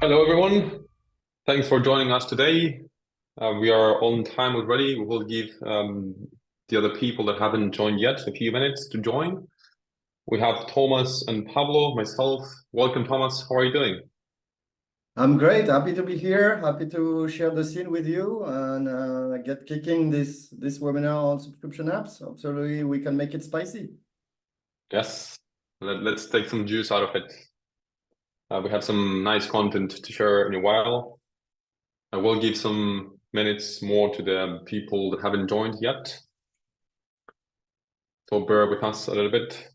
Hello, everyone. Thanks for joining us today. We are on time already. We will give the other people that haven't joined yet a few minutes to join. We have Thomas and Pablo, myself. Welcome, Thomas. How are you doing? I'm great. Happy to be here. Happy to share the scene with you and get kicking this webinar on subscription apps. Absolutely, we can make it spicy. Yes. Let's take some juice out of it. We have some nice content to share in a while. I will give some minutes more to the people that haven't joined yet. So bear with us a little bit.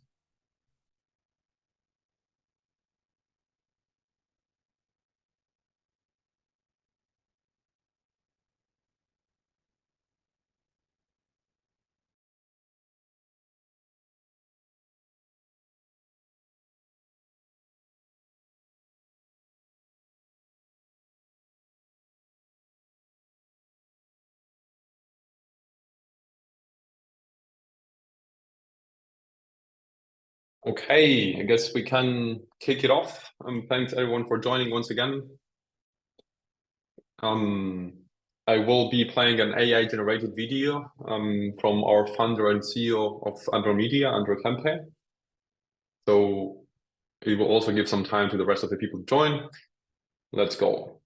Okay, I guess we can kick it off. Thanks everyone for joining once again. I will be playing an AI generated video from our founder and CEO of Admiral Media, Andre Kempe. So it will also give some time to the rest of the people to join. Let's go.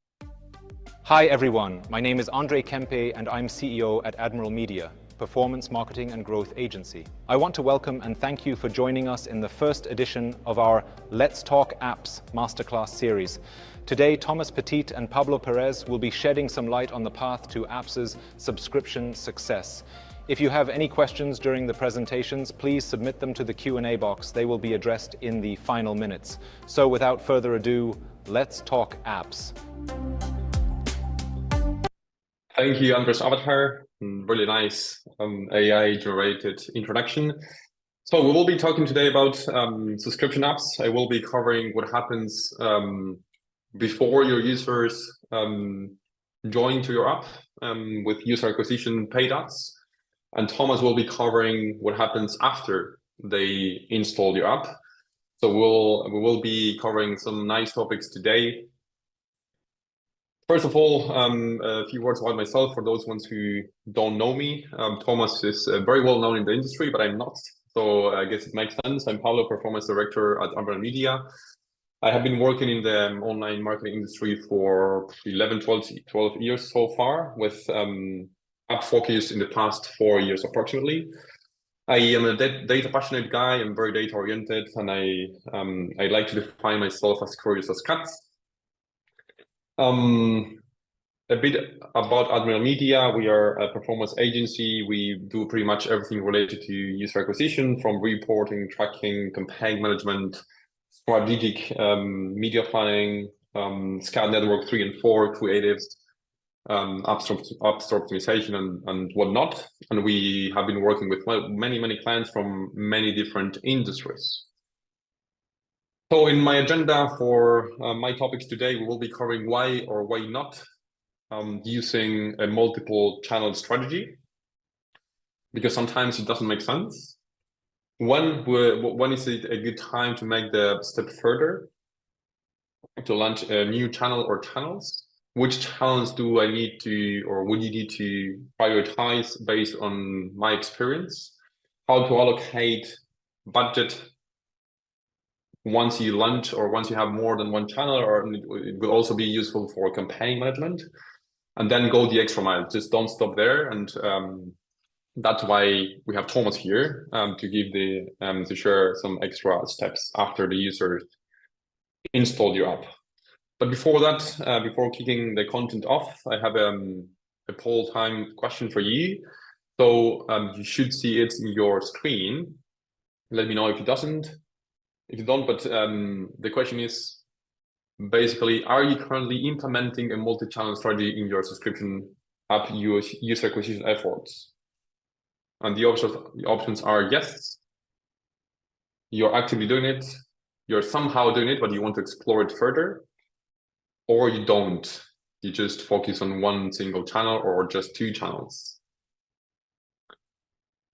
Hi everyone, my name is Andre Kempe and I'm CEO at Admiral Media, performance marketing and growth agency. I want to welcome and thank you for joining us in the first edition of our Let's Talk Apps Masterclass series. Today, Thomas Petit and Pablo Perez will be shedding some light on the path to apps' subscription success. If you have any questions during the presentations, please submit them to the Q&A box. They will be addressed in the final minutes. So without further ado, let's talk apps. Thank you, Andres Avatar. Really nice AI-generated introduction. So we will be talking today about subscription apps. I will be covering what happens before your users join to your app with user acquisition paid ads. And Thomas will be covering what happens after they install your app. So we will be covering some nice topics today. First of all, a few words about myself for those ones who don't know me. Thomas is very well known in the industry, but I'm not. So I guess it makes sense. I'm Pablo, Performance Director at Admiral Media. I have been working in the online marketing industry for 11, 12 years so far, with app focus in the past 4 years approximately. I am a data passionate guy. I'm very data oriented, and I like to define myself as curious as cats. A bit about Admiral Media. We are a performance agency. We do pretty much everything related to user acquisition, from reporting, tracking, campaign management, strategic media planning, SCAD network 3 and 4, creatives, app store optimization, and whatnot. And we have been working with many clients from many different industries. So in my agenda for my topics today, we will be covering why or why not using a multiple channel strategy, because sometimes it doesn't make sense. When is it a good time to make the step further to launch a new channel or channels? Which channels do I need to, or would you need to prioritize based on my experience? How to allocate budget once you launch, or once you have more than one channel, or it will also be useful for campaign management. And then go the extra mile. Just don't stop there. And that's why we have Thomas here to give to share some extra steps after the user installed your app. But before that, before kicking the content off, I have a poll time question for you. So you should see it in your screen. Let me know if it doesn't. If you don't, but the question is basically, are you currently implementing a multi-channel strategy in your subscription app user acquisition efforts? And the options are yes, you're actively doing it, you're somehow doing it, but you want to explore it further, or you don't. You just focus on one single channel or just 2 channels.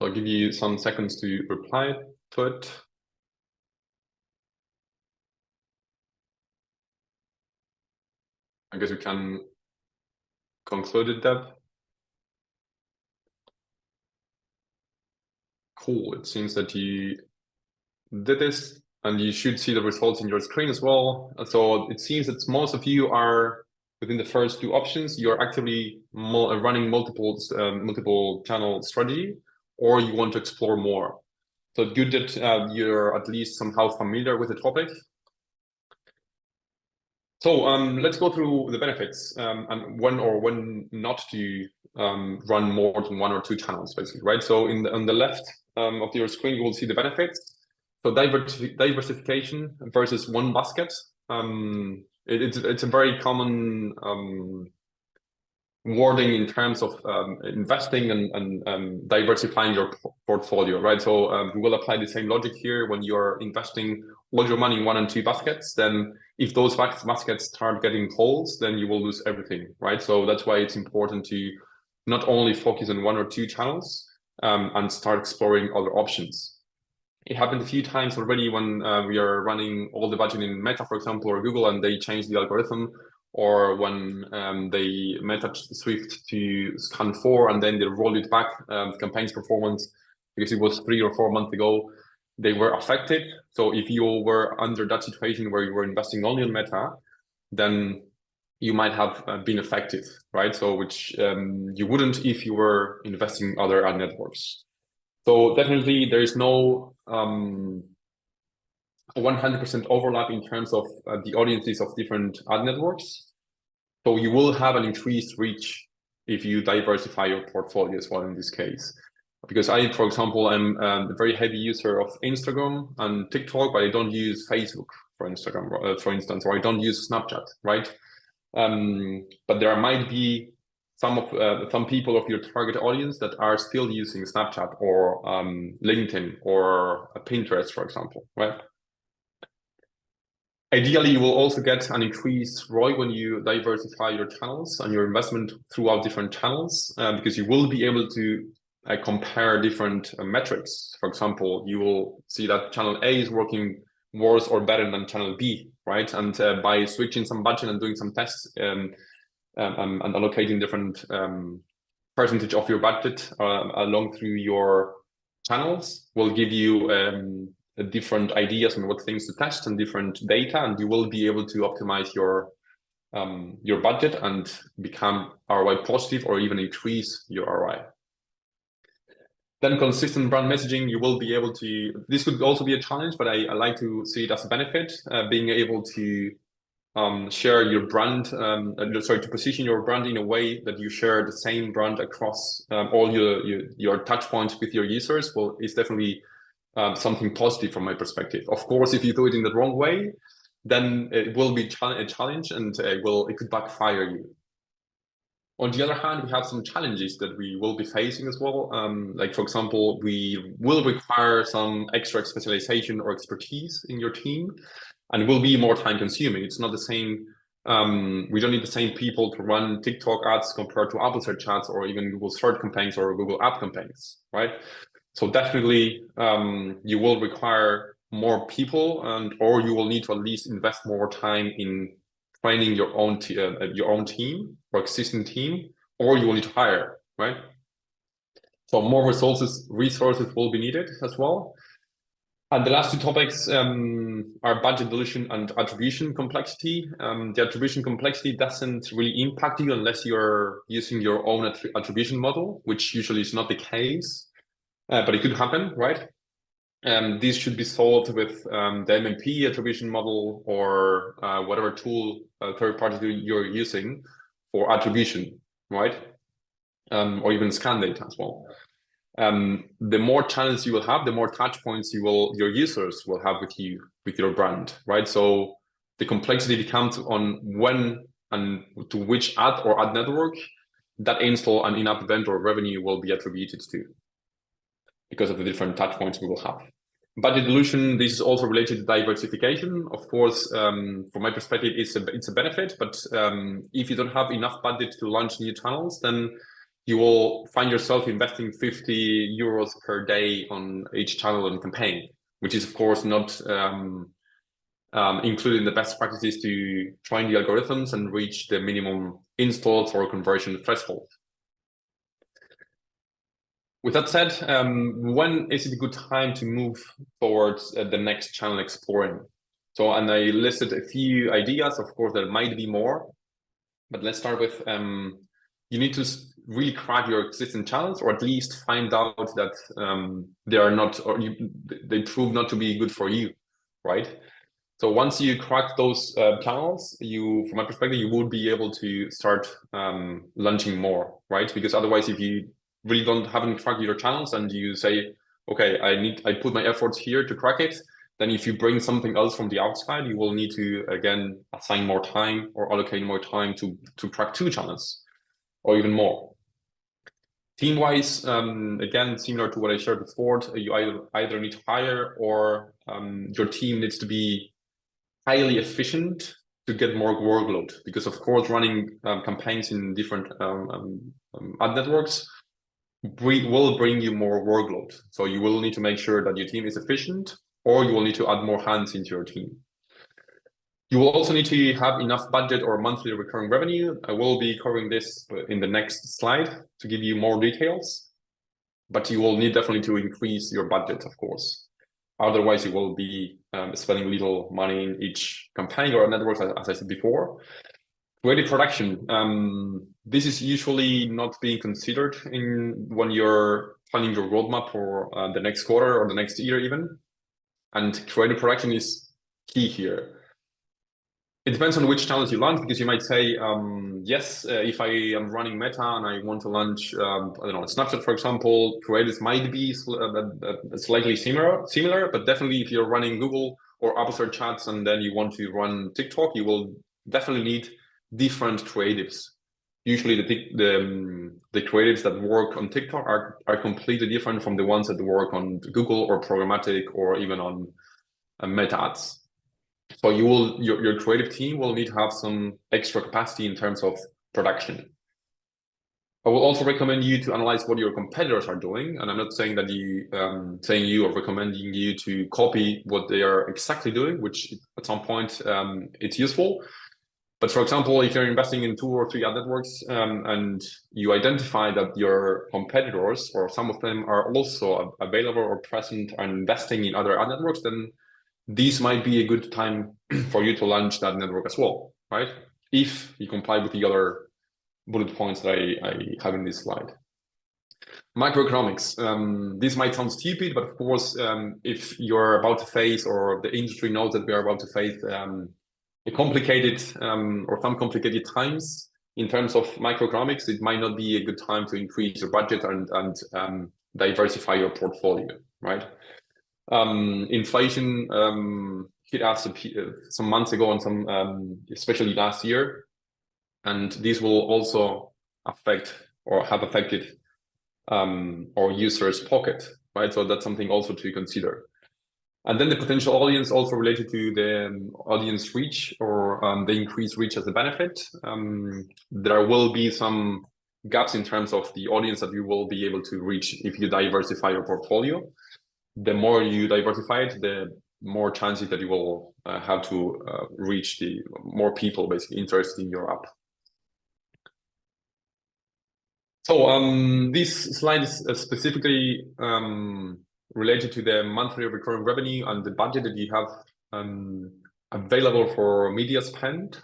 I'll give you some seconds to reply to it. I guess we can conclude it, Deb. Cool. It seems that you did this, and you should see the results in your screen as well. So it seems that most of you are within the first two options. You're actively running multiple channel strategy, or you want to explore more. So it's good that you're at least somehow familiar with the topic. So let's go through the benefits and when or when not to run more than one or two channels, basically, right? So on the left of your screen, you will see the benefits. So diversification versus one basket. It's a very common wording in terms of investing and diversifying your portfolio, right? So we will apply the same logic here when you're investing all your money in one and two baskets. Then if those baskets start getting holes, then you will lose everything, right? So that's why it's important to not only focus on one or two channels and start exploring other options. It happened a few times already when we are running all the budget in Meta, for example, or Google, and they change the algorithm, or when they Meta Swift to scan 4 and then they rolled it back, campaigns performance, because it was 3 or 4 months ago, they were affected. So if you were under that situation where you were investing only on Meta, then you might have been affected, right? So which you wouldn't if you were investing in other ad networks. So definitely there is no 100% overlap in terms of the audiences of different ad networks. So you will have an increased reach if you diversify your portfolio as well in this case. Because I, for example, am a very heavy user of Instagram and TikTok, but I don't use Facebook for Instagram, for instance, or I don't use Snapchat, right? But there might be some people of your target audience that are still using Snapchat or LinkedIn or Pinterest, for example, right? Ideally, you will also get an increased ROI when you diversify your channels and your investment throughout different channels, because you will be able to compare different metrics. For example, you will see that channel A is working worse or better than channel B, right? And by switching some budget and doing some tests and allocating different percentage of your budget along through your channels will give you different ideas on what things to test and different data, and you will be able to optimize your budget and become ROI positive or even increase your ROI. Then consistent brand messaging, you will be able to, this could also be a challenge, but I like to see it as a benefit, being able to share your brand, to position your brand in a way that you share the same brand across all your touch points with your users is definitely something positive from my perspective. Of course, if you do it in the wrong way, then it will be a challenge and it could backfire you. On the other hand, we have some challenges that we will be facing as well. Like, for example, we will require some extra specialization or expertise in your team, and it will be more time consuming. It's not the same. We don't need the same people to run TikTok ads compared to Apple search ads or even Google search campaigns or Google app campaigns, right? So definitely you will require more people, or you will need to at least invest more time in training your own team or existing team, or you will need to hire, right? So more resources will be needed as well. And the last two topics are budget dilution and attribution complexity. The attribution complexity doesn't really impact you unless you're using your own attribution model, which usually is not the case, but it could happen, right? This should be solved with the MMP attribution model or whatever tool, third-party you're using for attribution, right? Or even scan data as well. The more channels you will have, the more touch points your users will have with your brand, right? So the complexity comes on when and to which ad or ad network that install and in-app event or revenue will be attributed to, because of the different touch points we will have. Budget dilution, this is also related to diversification. Of course, from my perspective, it's a benefit, but if you don't have enough budget to launch new channels, then you will find yourself investing 50 euros per day on each channel and campaign, which is of course not including the best practices to train the algorithms and reach the minimum installs or conversion threshold. With that said, when is it a good time to move towards the next channel exploring? So, and I listed a few ideas. Of course, there might be more, but let's start with you need to really crack your existing channels, or at least find out that they are not, or they prove not to be good for you, right? So once you crack those channels, from my perspective, you will be able to start launching more, right? Because otherwise, if you really haven't cracked your channels and you say, okay, I put my efforts here to crack it, then if you bring something else from the outside, you will need to again assign more time or allocate more time to crack 2 channels or even more. Team-wise, again, similar to what I shared before, you either need to hire, or your team needs to be highly efficient to get more workload, because of course running campaigns in different ad networks will bring you more workload. So you will need to make sure that your team is efficient, or you will need to add more hands into your team. You will also need to have enough budget or monthly recurring revenue. I will be covering this in the next slide to give you more details, but you will need definitely to increase your budget, of course. Otherwise, you will be spending little money in each campaign or network, as I said before. Creative production. This is usually not being considered when you're planning your roadmap for the next quarter or the next year even. And creative production is key here. It depends on which channels you launch, because you might say, yes, if I am running Meta and I want to launch, I don't know, Snapchat, for example, creatives might be slightly similar, but definitely if you're running Google or Apple Search Chats and then you want to run TikTok, you will definitely need different creatives. Usually the creatives that work on TikTok are completely different from the ones that work on Google or programmatic or even on Meta ads. So your creative team will need to have some extra capacity in terms of production. I will also recommend you to analyze what your competitors are doing, and I'm not saying that or recommending you to copy what they are exactly doing, which at some point it's useful. But for example, if you're investing in 2 or 3 ad networks and you identify that your competitors or some of them are also available or present and investing in other ad networks, then this might be a good time for you to launch that network as well, right? If you comply with the other bullet points that I have in this slide. Macroeconomics. This might sound stupid, but of course, if you're about to face, or the industry knows that we are about to face a complicated or some complicated times in terms of macroeconomics, it might not be a good time to increase your budget and diversify your portfolio, right? Inflation hit us some months ago, and especially last year, and this will also affect or have affected our users' pocket, right? So that's something also to consider. And then the potential audience, also related to the audience reach or the increased reach as a benefit. There will be some gaps in terms of the audience that you will be able to reach if you diversify your portfolio. The more you diversify it, the more chances that you will have to reach the more people basically interested in your app. So this slide is specifically related to the monthly recurring revenue and the budget that you have available for media spend.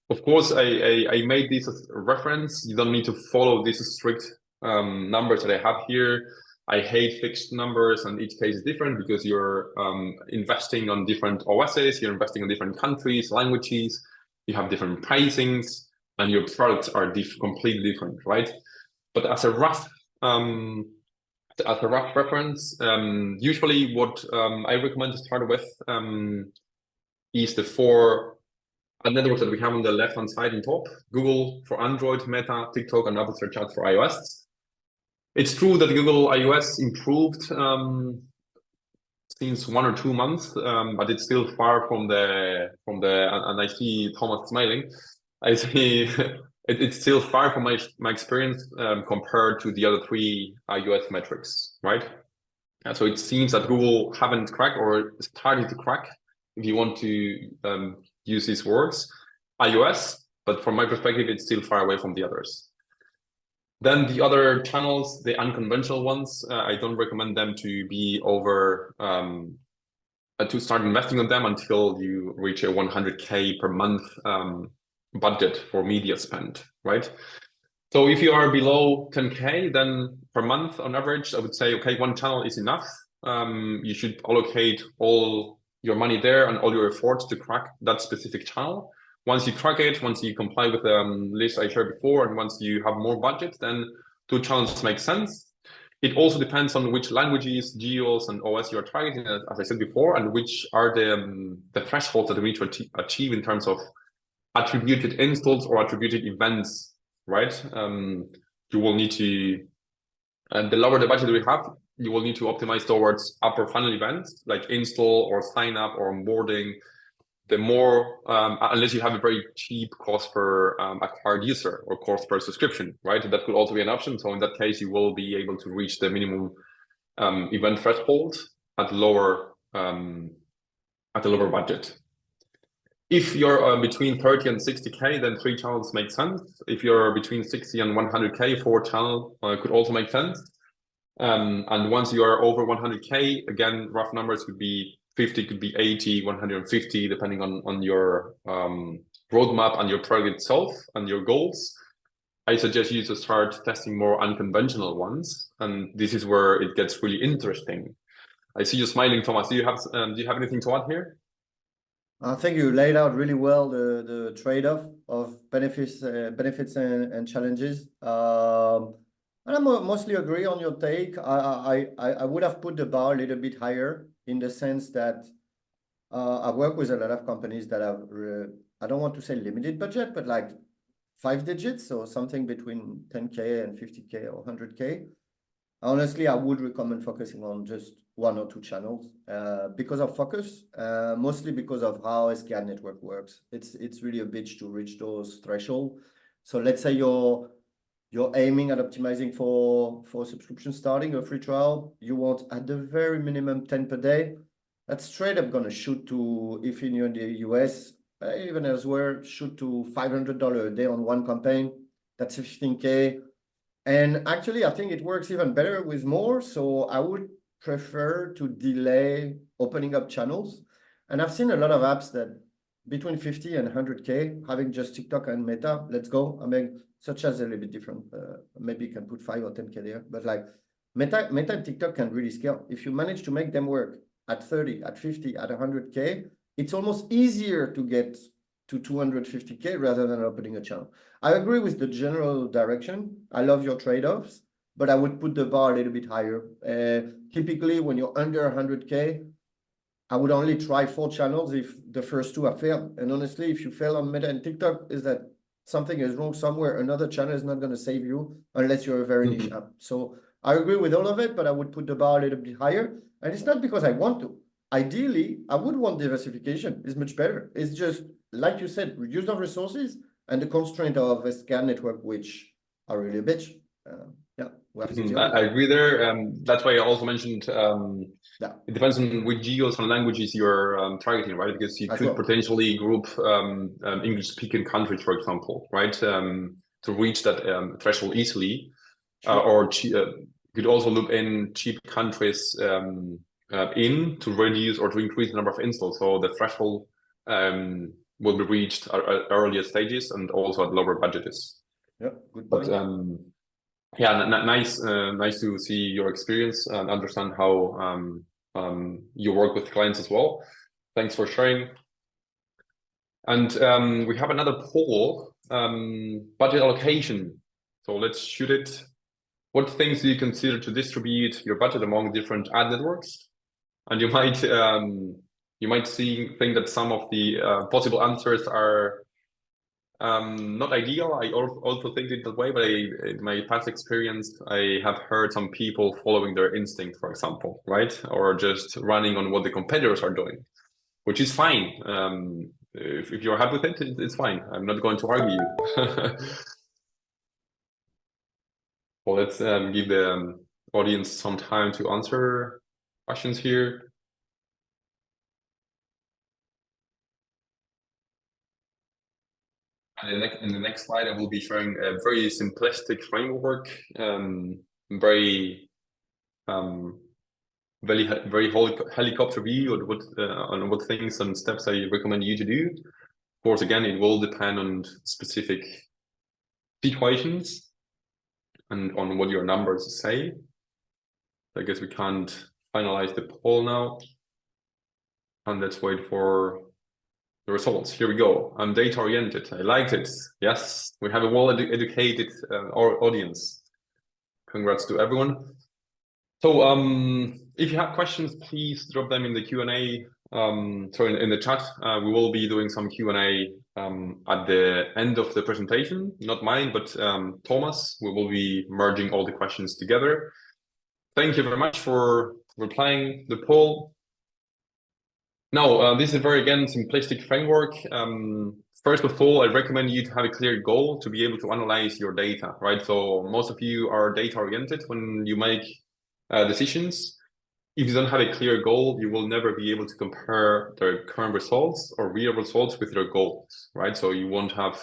Of course, I made this as a reference. You don't need to follow these strict numbers that I have here. I hate fixed numbers, and each case is different because you're investing on different OSs, you're investing in different countries, languages, you have different pricings, and your products are completely different, right? But as a rough reference, usually what I recommend to start with is the 4 networks that we have on the left-hand side in top: Google for Android, Meta, TikTok, and Apple Search Chat for iOS. It's true that Google iOS improved since 1 or 2 months, but it's still far from the and I see Thomas smiling. I see it's still far from my experience compared to the other 3 iOS metrics, right? So it seems that Google haven't cracked or started to crack if you want to use these words, iOS, but from my perspective, it's still far away from the others. Then the other channels, the unconventional ones, I don't recommend them to be over, to start investing on them until you reach a 100K per month budget for media spend, right? So if you are below 10K, then per month on average, I would say, okay, one channel is enough. You should allocate all your money there and all your efforts to crack that specific channel. Once you crack it, once you comply with the list I shared before, and once you have more budget, then 2 channels make sense. It also depends on which languages, geos, and OS you're targeting, as I said before, and which are the thresholds that we need to achieve in terms of attributed installs or attributed events, right? You will need to, and the lower the budget we have, you will need to optimize towards upper funnel events like install or sign up or onboarding. The more, unless you have a very cheap cost per acquired user or cost per subscription, right? That could also be an option. So in that case, you will be able to reach the minimum event threshold at lower budget. If you're between 30 and 60K, then 3 channels make sense. If you're between 60 and 100K, 4 channel could also make sense. And once you are over 100K, again, rough numbers could be 50, could be 80, 150, depending on your roadmap and your product itself and your goals. I suggest you to start testing more unconventional ones, and this is where it gets really interesting. I see you smiling, Thomas. Do you have anything to add here? I think you laid out really well the trade-off of benefits and challenges. And I mostly agree on your take. I would have put the bar a little bit higher in the sense that I work with a lot of companies that have, I don't want to say limited budget, but like 5 digits, so something between 10K and 50K or 100K. Honestly, I would recommend focusing on just 1 or 2 channels because of focus, mostly because of how SKAD network works. It's really a bitch to reach those thresholds. So let's say you're aiming at optimizing for subscription starting a free trial. You want at the very minimum 10 per day. That's straight up gonna shoot to, if you're in the US, even elsewhere, shoot to $500 a day on one campaign. That's 15K. And actually, I think it works even better with more. So I would prefer to delay opening up channels. And I've seen a lot of apps that between 50 and 100K, having just TikTok and Meta, let's go. I mean, such as a little bit different. Maybe you can put 5 or 10K there. But like Meta and TikTok can really scale. If you manage to make them work at 30, at 50, at 100K, it's almost easier to get to 250K rather than opening a channel. I agree with the general direction. I love your trade-offs, but I would put the bar a little bit higher. Typically, when you're under 100K, I would only try 4 channels if the first 2 have failed. And honestly, if you fail on Meta and TikTok, is that something is wrong somewhere. Another channel is not going to save you unless you're a very niche app. So I agree with all of it, but I would put the bar a little bit higher. And it's not because I want to. Ideally, I would want diversification. It's much better. It's just, like you said, reduce of resources and the constraint of a SKAD network, which are really a bitch. Yeah, we have to deal with I agree there. That's why I also mentioned it depends on which geos and languages you're targeting, right? Because you could potentially group English-speaking countries, for example, right? To reach that threshold easily, or could also look in cheap countries to reduce or to increase the number of installs. So the threshold will be reached at earlier stages and also at lower budgets. Yeah, good point. But yeah, nice to see your experience and understand how you work with clients as well. Thanks for sharing. And we have another poll, budget allocation. So let's shoot it. What things do you consider to distribute your budget among different ad networks? And you might think that some of the possible answers are not ideal. I also think it that way, but in my past experience, I have heard some people following their instinct, for example, right? Or just running on what the competitors are doing, which is fine. If you're happy with it, it's fine. I'm not going to argue you. Well, let's give the audience some time to answer questions here. And in the next slide, I will be showing a very simplistic framework, very very helicopter view on what things and steps I recommend you to do. Of course, again, it will depend on specific situations and on what your numbers say. I guess we can't finalize the poll now. And let's wait for the results. Here we go. I'm data oriented. I liked it. Yes, we have a well-educated audience. Congrats to everyone. So if you have questions, please drop them in the Q&A. So in the chat, we will be doing some Q&A at the end of the presentation. Not mine, but Thomas. We will be merging all the questions together. Thank you very much for replying the poll. Now, this is a very, again, simplistic framework. First of all, I recommend you to have a clear goal to be able to analyze your data, right? So most of you are data oriented when you make decisions. If you don't have a clear goal, you will never be able to compare the current results or real results with your goals, right? So you won't have,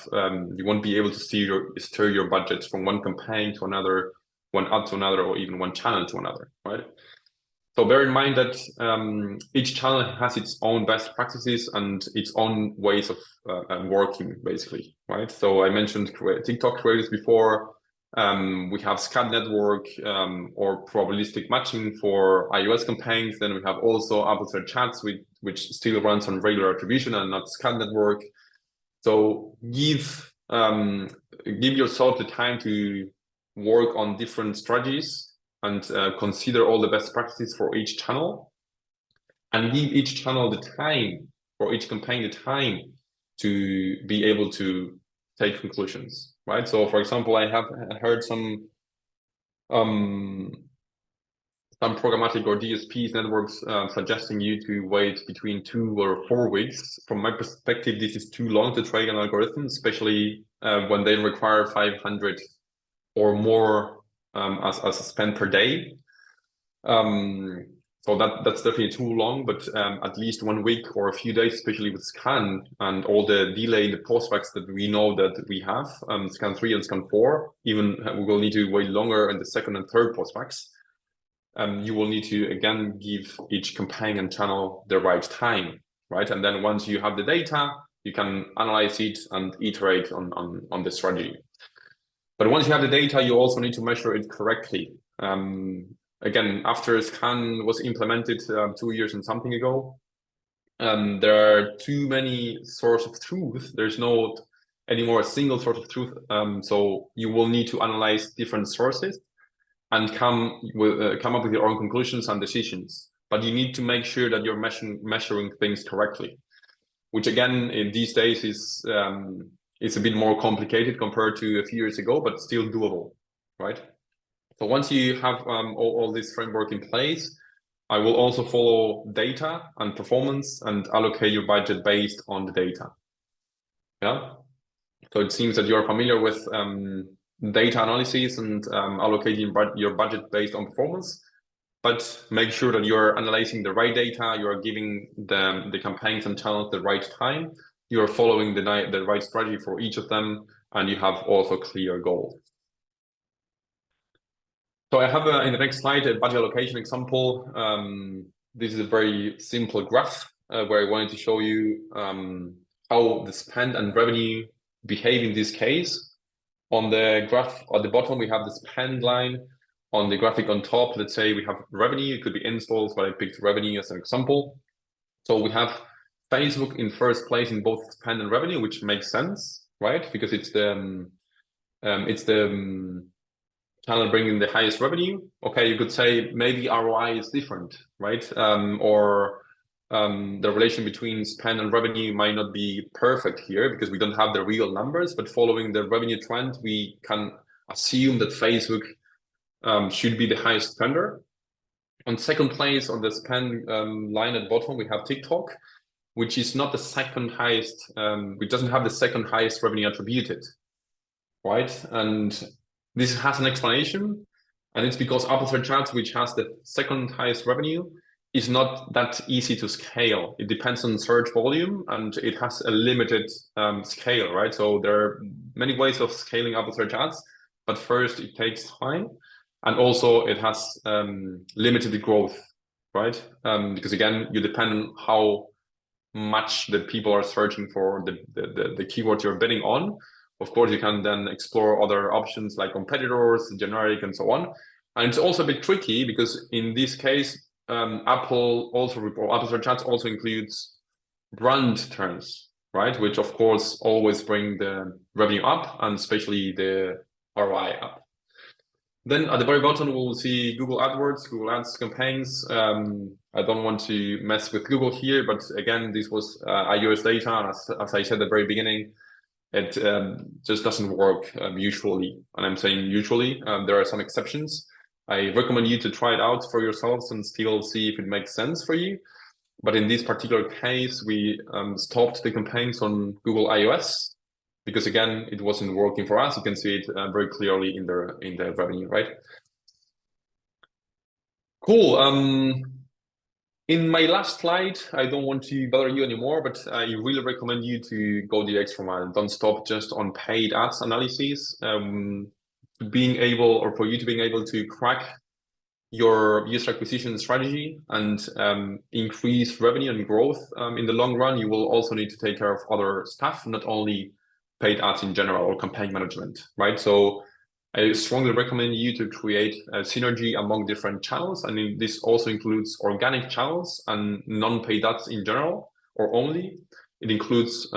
you won't be able to steer your budgets from one campaign to another, one ad to another, or even one channel to another, right? So bear in mind that each channel has its own best practices and its own ways of working, basically, right? So I mentioned TikTok creators before. We have scan network or probabilistic matching for iOS campaigns. Then we have also Apple Search Chats, which still runs on regular attribution and not scan network. So give yourself the time to work on different strategies and consider all the best practices for each channel, and give each channel the time, or each campaign the time to be able to take conclusions, right? So for example, I have heard some programmatic or DSPs networks suggesting you to wait between 2 or 4 weeks. From my perspective, this is too long to train an algorithm, especially when they require 500 or more as a spend per day. So that's definitely too long, but at least 1 week or a few days, especially with scan and all the delay in the postbacks that we know that we have, scan 3 and scan 4, even we will need to wait longer in the second and third postbacks. You will need to, again, give each campaign and channel the right time, right? And then once you have the data, you can analyze it and iterate on the strategy. But once you have the data, you also need to measure it correctly. Again, after scan was implemented 2 years and something ago, there are too many sources of truth. There's no anymore a single source of truth. So you will need to analyze different sources and come up with your own conclusions and decisions. But you need to make sure that you're measuring things correctly, which again, in these days is a bit more complicated compared to a few years ago, but still doable, right? So once you have all this framework in place, I will also follow data and performance and allocate your budget based on the data. Yeah. So it seems that you're familiar with data analysis and allocating your budget based on performance, but make sure that you're analyzing the right data, you're giving the campaigns and channels the right time, you're following the right strategy for each of them, and you have also clear goals. So I have in the next slide a budget allocation example. This is a very simple graph where I wanted to show you how the spend and revenue behave in this case. On the graph at the bottom, we have the spend line. On the graphic on top, let's say we have revenue. It could be installs, but I picked revenue as an example. So we have Facebook in first place in both spend and revenue, which makes sense, right? Because it's the channel bringing the highest revenue. Okay, you could say maybe ROI is different, right? Or the relation between spend and revenue might not be perfect here because we don't have the real numbers, but following the revenue trend, we can assume that Facebook should be the highest spender. On second place on the spend line at bottom, we have TikTok, which is not the second highest, which doesn't have the second highest revenue attributed, right? And this has an explanation, and it's because Apple Search Chats, which has the second highest revenue, is not that easy to scale. It depends on search volume, and it has a limited scale, right? So there are many ways of scaling up search ads, but first it takes time, and also it has limited growth, right? Because again, you depend on how much the people are searching for the keyword you're bidding on. Of course, you can then explore other options like competitors, generic, and so on. And it's also a bit tricky because in this case, Apple Search Ads also includes brand terms, right? Which of course always bring the revenue up and especially the ROI up. Then at the very bottom, we'll see Google AdWords, Google Ads campaigns. I don't want to mess with Google here, but again, this was iOS data. And as I said at the very beginning, it just doesn't work usually. And I'm saying usually, there are some exceptions. I recommend you to try it out for yourselves and still see if it makes sense for you. But in this particular case, we stopped the campaigns on Google iOS because again, it wasn't working for us. You can see it very clearly in the revenue, right? Cool. In my last slide, I don't want to bother you anymore, but I really recommend you to go the extra mile. Don't stop just on paid ads analysis. Being able, or for you to being able to crack your user acquisition strategy and increase revenue and growth in the long run, you will also need to take care of other stuff, not only paid ads in general or campaign management, right? So I strongly recommend you to create a synergy among different channels. And this also includes organic channels and non-paid ads in general or only. It includes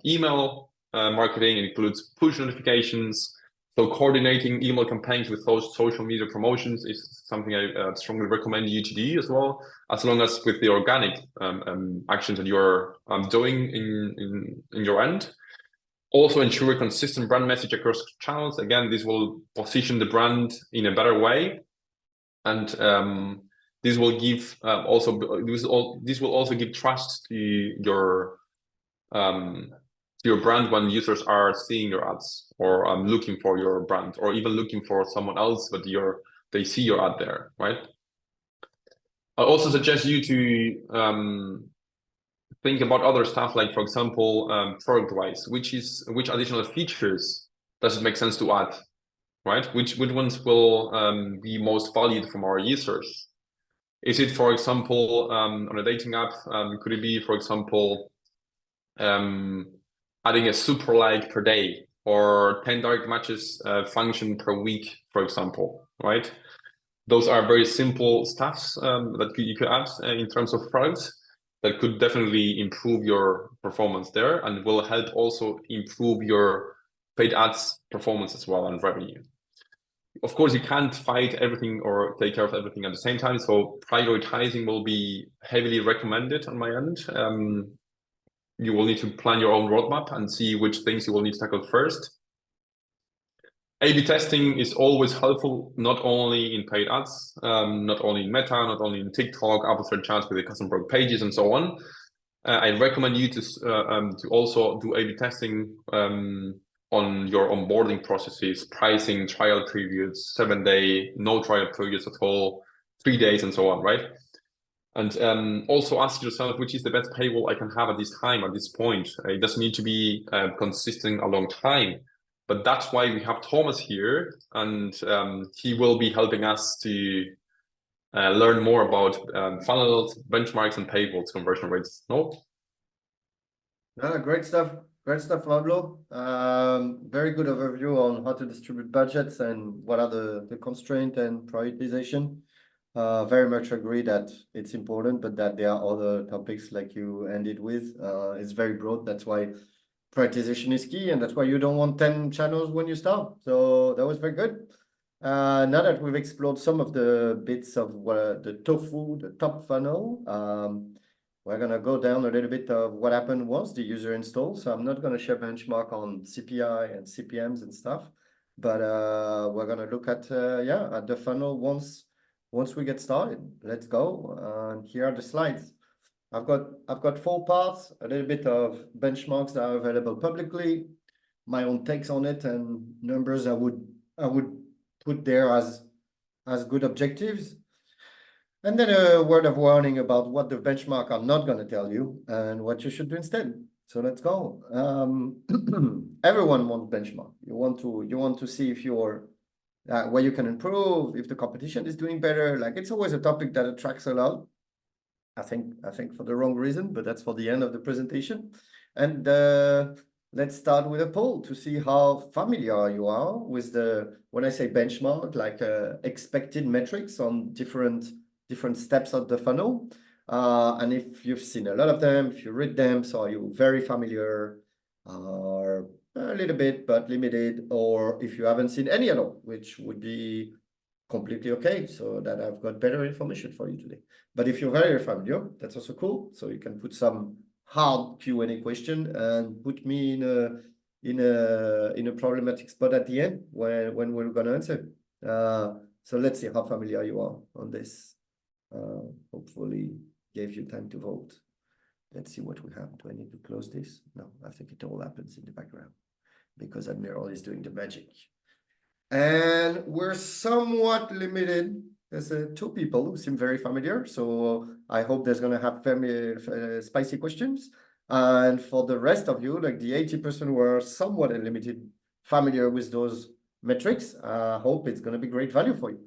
email marketing, it includes push notifications. So coordinating email campaigns with those social media promotions is something I strongly recommend you to do as well, as long as with the organic actions that you're doing in your end. Also ensure a consistent brand message across channels. Again, this will position the brand in a better way. And this will give this will also give trust to your brand when users are seeing your ads or looking for your brand or even looking for someone else, but they see your ad there, right? I also suggest you to think about other stuff, like, for example, product-wise, which additional features does it make sense to add, right? Which ones will be most valued from our users? Is it, for example, on a dating app, could it be, for example, adding a super like per day or 10 direct matches function per week, for example, right? Those are very simple stuffs that you could add in terms of products that could definitely improve your performance there and will help also improve your paid ads performance as well and revenue. Of course, you can't fight everything or take care of everything at the same time. So prioritizing will be heavily recommended on my end. You will need to plan your own roadmap and see which things you will need to tackle first. A/B testing is always helpful, not only in paid ads, not only in Meta, not only in TikTok, Apple Search Ads with the custom product pages and so on. I recommend you to also do A/B testing on your onboarding processes, pricing, trial periods, 7-day, no trial periods at all, 3 days, and so on, right? And also ask yourself, which is the best paywall I can have at this time, at this point. It doesn't need to be consistent a long time. But that's why we have Thomas here, and he will be helping us to learn more about funnels, benchmarks, and paywalls conversion rates. No? Great stuff. Great stuff, Pablo. Very good overview on how to distribute budgets and what are the constraints and prioritization. Very much agree that it's important, but that there are other topics like you ended with. It's very broad. That's why prioritization is key, and that's why you don't want 10 channels when you start. So that was very good. Now that we've explored some of the bits of the tofu, the top funnel, we're going to go down a little bit of what happened once the user installs. So I'm not going to share benchmark on CPI and CPMs and stuff, but we're going to look at at the funnel once we get started. Let's go. Here are the slides. I've got 4 parts, a little bit of benchmarks that are available publicly, my own takes on it, and numbers I would put there as good objectives. And then a word of warning about what the benchmark are not going to tell you and what you should do instead. So let's go. Everyone wants benchmark. You want to see if you're where you can improve, if the competition is doing better. Like, it's always a topic that attracts a lot. I think for the wrong reason, but that's for the end of the presentation. And let's start with a poll to see how familiar you are with when I say benchmark, like expected metrics on different steps of the funnel. And if you've seen a lot of them, if you read them, so are you very familiar, or a little bit but limited, or if you haven't seen any at all, which would be completely okay, so that I've got better information for you today. But if you're very familiar, that's also cool. So you can put some hard Q&A question and put me in a problematic spot at the end when we're gonna answer. So let's see how familiar you are on this. Hopefully gave you time to vote. Let's see what we have. Do I need to close this? No, I think it all happens in the background because Admiral is doing the magic. And we're somewhat limited. There's two people who seem very familiar, so I hope there's gonna have spicy questions. And for the rest of you, like the 80% who are somewhat limited, familiar with those metrics, I hope it's gonna be great value for you.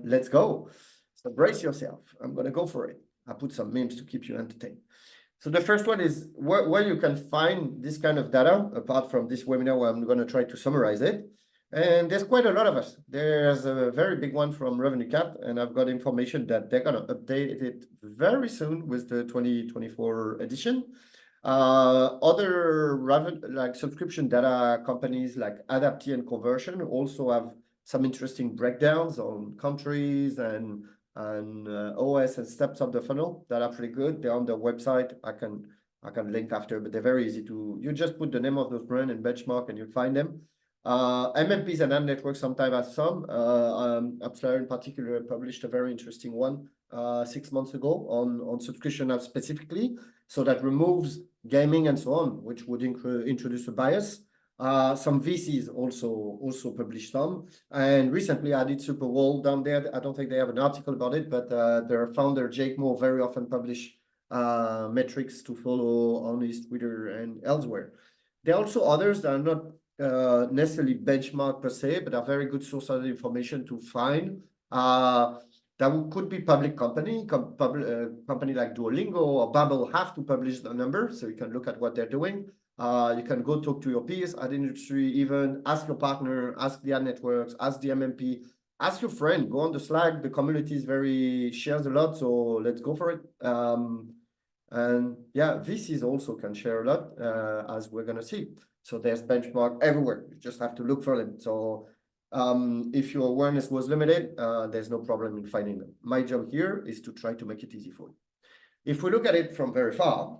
Let's go. So brace yourself. I'm gonna go for it. I put some memes to keep you entertained. So the first one is where you can find this kind of data, apart from this webinar where I'm gonna try to summarize it. And there's quite a lot of us. There's a very big one from RevenueCat, and I've got information that they're going to update it very soon with the 2024 edition. Other like subscription data companies like Adapty and Conversion also have some interesting breakdowns on countries and OS and steps of the funnel that are pretty good. They're on their website. I can link after, but they're very easy to. You just put the name of those brand and benchmark, and you'll find them. MMPs and ad networks sometimes have some. Admiral in particular published a very interesting one 6 months ago on subscription apps specifically, so that removes gaming and so on, which would introduce a bias. Some VCs also published some, and recently I did Superwall down there. I don't think they have an article about it, but their founder Jake Moore very often publish metrics to follow on his Twitter and elsewhere. There are also others that are not necessarily benchmark per se, but are very good source of information to find. That could be public company like Duolingo or Babbel have to publish the number, so you can look at what they're doing. You can go talk to your peers at industry, even ask your partner, ask the ad networks, ask the MMP, ask your friend, go on the Slack. The community is shares a lot, so let's go for it. And yeah, VCs also can share a lot, as we're gonna see. So there's benchmark everywhere. You just have to look for them. So if your awareness was limited, there's no problem in finding them. My job here is to try to make it easy for you. If we look at it from very far,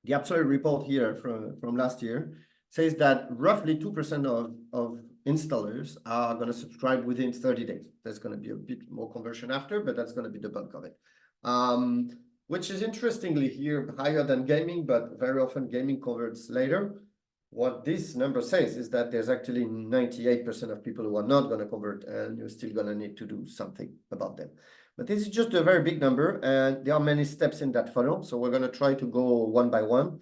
the Absolute report here from last year says that roughly 2% of installers are going to subscribe within 30 days. There's going to be a bit more conversion after, but that's going to be the bulk of it. Which is interestingly here higher than gaming, but very often gaming converts later. What this number says is that there's actually 98% of people who are not going to convert, and you're still going to need to do something about them. But this is just a very big number, and there are many steps in that funnel. So we're going to try to go one by one.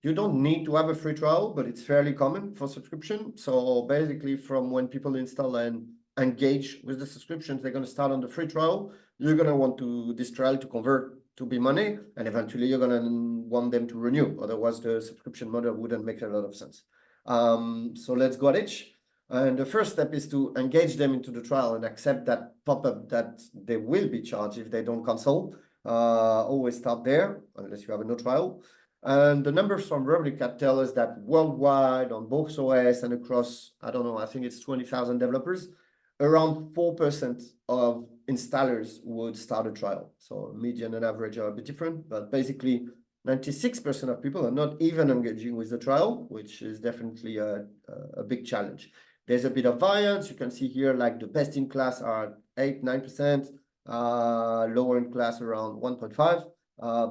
You don't need to have a free trial, but it's fairly common for subscription. So basically from when people install and engage with the subscriptions, they're going to start on the free trial. You're going to want this trial to convert to be money, and eventually you're going to want them to renew. Otherwise, the subscription model wouldn't make a lot of sense. So let's go at it. And the first step is to engage them into the trial and accept that pop-up that they will be charged if they don't cancel. Always start there, unless you have a no trial. And the numbers from RevenueCat tell us that worldwide, on both OS and across, I don't know, I think it's 20,000 developers, around 4% of installers would start a trial. So median and average are a bit different, but basically 96% of people are not even engaging with the trial, which is definitely a big challenge. There's a bit of variance. You can see here, like the best in class are 8-9%, lower in class around 1.5,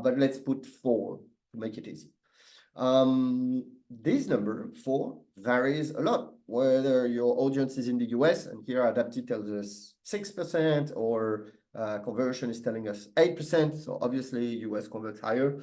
but let's put 4 to make it easy. This number 4 varies a lot, whether your audience is in the US, and here Adapty tells us 6%, or Conversion is telling us 8%. So obviously US converts higher.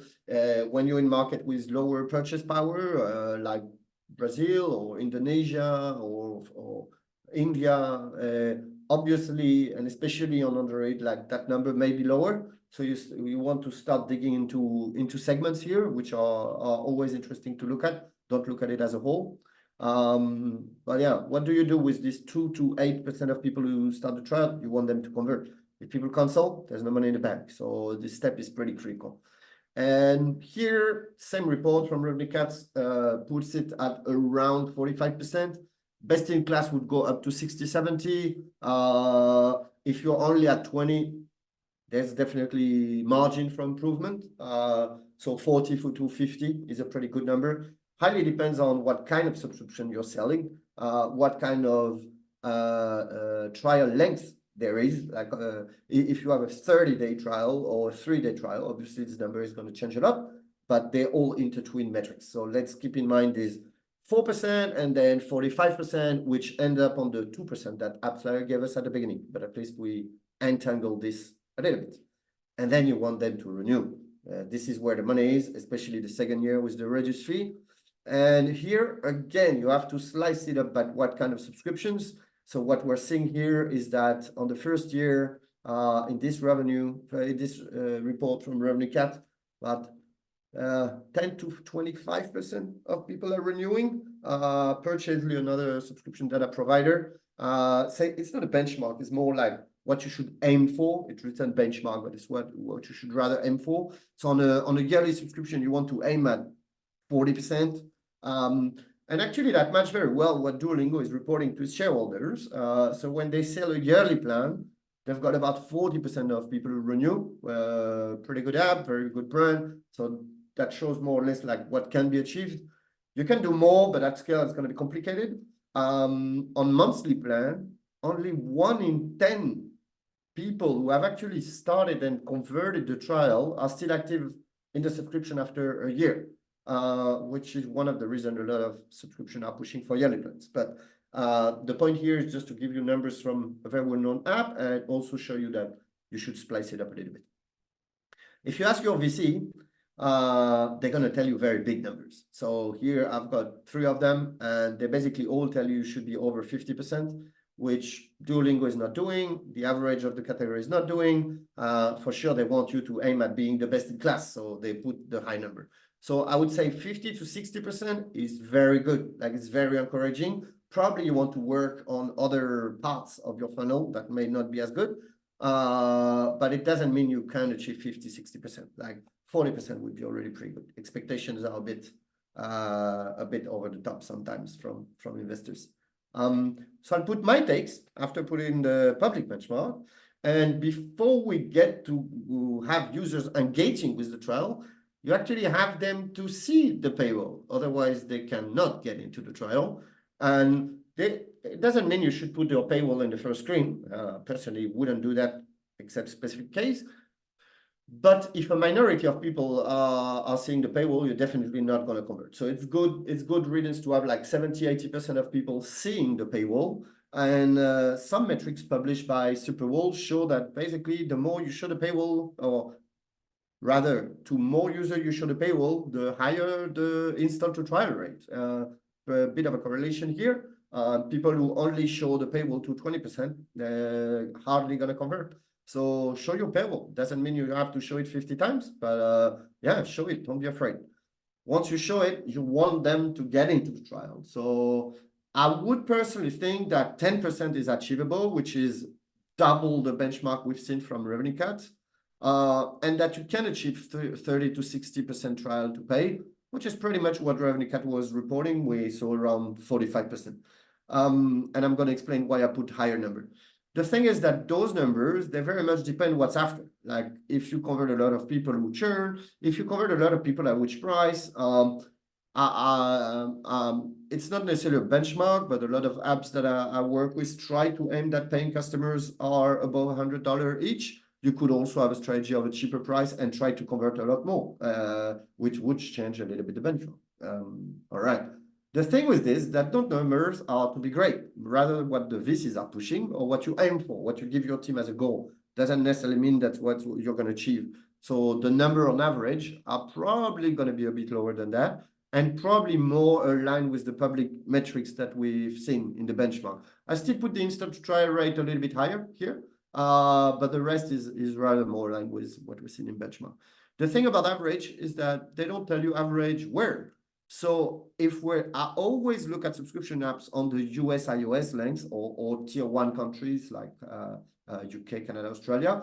When you're in market with lower purchase power, like Brazil or Indonesia or India, obviously, and especially on Android, like that number may be lower. So you want to start digging into segments here, which are always interesting to look at. Don't look at it as a whole. But yeah, what do you do with these 2 to 8% of people who start the trial? You want them to convert. If people cancel, there's no money in the bank. So this step is pretty critical. And here, same report from RevenueCat puts it at around 45%. Best in class would go up to 60, 70. If you're only at 20, there's definitely margin for improvement. So 40 to 50 is a pretty good number. Highly depends on what kind of subscription you're selling, what kind of trial length there is. Like if you have a 30-day trial or a 3-day trial, obviously this number is going to change a lot, but they're all intertwined metrics. So let's keep in mind this 4% and then 45%, which end up on the 2% that AppsFlyer gave us at the beginning. But at least we entangle this a little bit. And then you want them to renew. This is where the money is, especially the second year with the reduced fee. And here, again, you have to slice it up by what kind of subscriptions. So what we're seeing here is that on the first year, in this report from RevenueCat, about 10 to 25% of people are renewing. Purchasely, another subscription data provider. Say it's not a benchmark, it's more like what you should aim for. It's written benchmark, but it's what you should rather aim for. So on a yearly subscription, you want to aim at 40%. And actually that matches very well what Duolingo is reporting to its shareholders. So when they sell a yearly plan, they've got about 40% of people who renew. Pretty good app, very good brand. So that shows more or less like what can be achieved. You can do more, but at scale it's going to be complicated. On monthly plan, only 1 in 10 people who have actually started and converted the trial are still active in the subscription after a year. Which is one of the reasons a lot of subscription are pushing for yearly plans. But the point here is just to give you numbers from a very well-known app and also show you that you should splice it up a little bit. If you ask your VC, they're going to tell you very big numbers. So here I've got 3 of them, and they basically all tell you should be over 50%, which Duolingo is not doing. The average of the category is not doing. For sure, they want you to aim at being the best in class, so they put the high number. So I would say 50 to 60% is very good. Like it's very encouraging. Probably you want to work on other parts of your funnel that may not be as good. But it doesn't mean you can achieve 50, 60%. Like 40% would be already pretty good. Expectations are a bit over the top sometimes from investors. So I'll put my takes after putting the public benchmark. And before we get to have users engaging with the trial, you actually have them to see the paywall. Otherwise, they cannot get into the trial. And it doesn't mean you should put your paywall in the first screen. Personally, wouldn't do that except specific case. But if a minority of people are seeing the paywall, you're definitely not going to convert. So it's good riddance to have like 70, 80% of people seeing the paywall. And some metrics published by Superwall show that basically the more you show the paywall, or rather, to more users you show the paywall, the higher the install to trial rate. A bit of a correlation here. People who only show the paywall to 20%, they're hardly going to convert. So show your paywall. Doesn't mean you have to show it 50 times, but yeah, show it. Don't be afraid. Once you show it, you want them to get into the trial. So I would personally think that 10% is achievable, which is double the benchmark we've seen from RevenueCat. And that you can achieve 30 to 60% trial to pay, which is pretty much what RevenueCat was reporting. We saw around 45%. And I'm going to explain why I put higher number. The thing is that those numbers, they very much depend what's after. Like if you convert a lot of people who churn, if you convert a lot of people at which price, it's not necessarily a benchmark, but a lot of apps that I work with try to aim that paying customers are above $100 each. You could also have a strategy of a cheaper price and try to convert a lot more, which would change a little bit the benchmark. All right. The thing with this, that those numbers are to be great, rather what the VCs are pushing or what you aim for, what you give your team as a goal. doesn't necessarily mean that's what you're going to achieve. So the number on average are probably going to be a bit lower than that, and probably more aligned with the public metrics that we've seen in the benchmark. I still put the instant trial rate a little bit higher here, but the rest is rather more aligned with what we've seen in benchmark. The thing about average is that they don't tell you average where. So if I always look at subscription apps on the US iOS length or tier 1 countries like UK, Canada, Australia,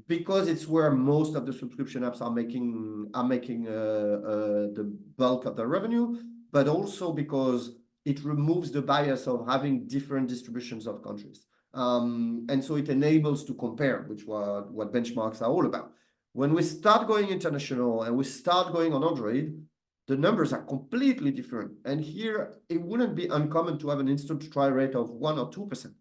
because it's where most of the subscription apps are making the bulk of their revenue, but also because it removes the bias of having different distributions of countries. And so it enables to compare, which what benchmarks are all about. When we start going international and we start going on Android, the numbers are completely different. And here, it wouldn't be uncommon to have an instant trial rate of 1 or 2%.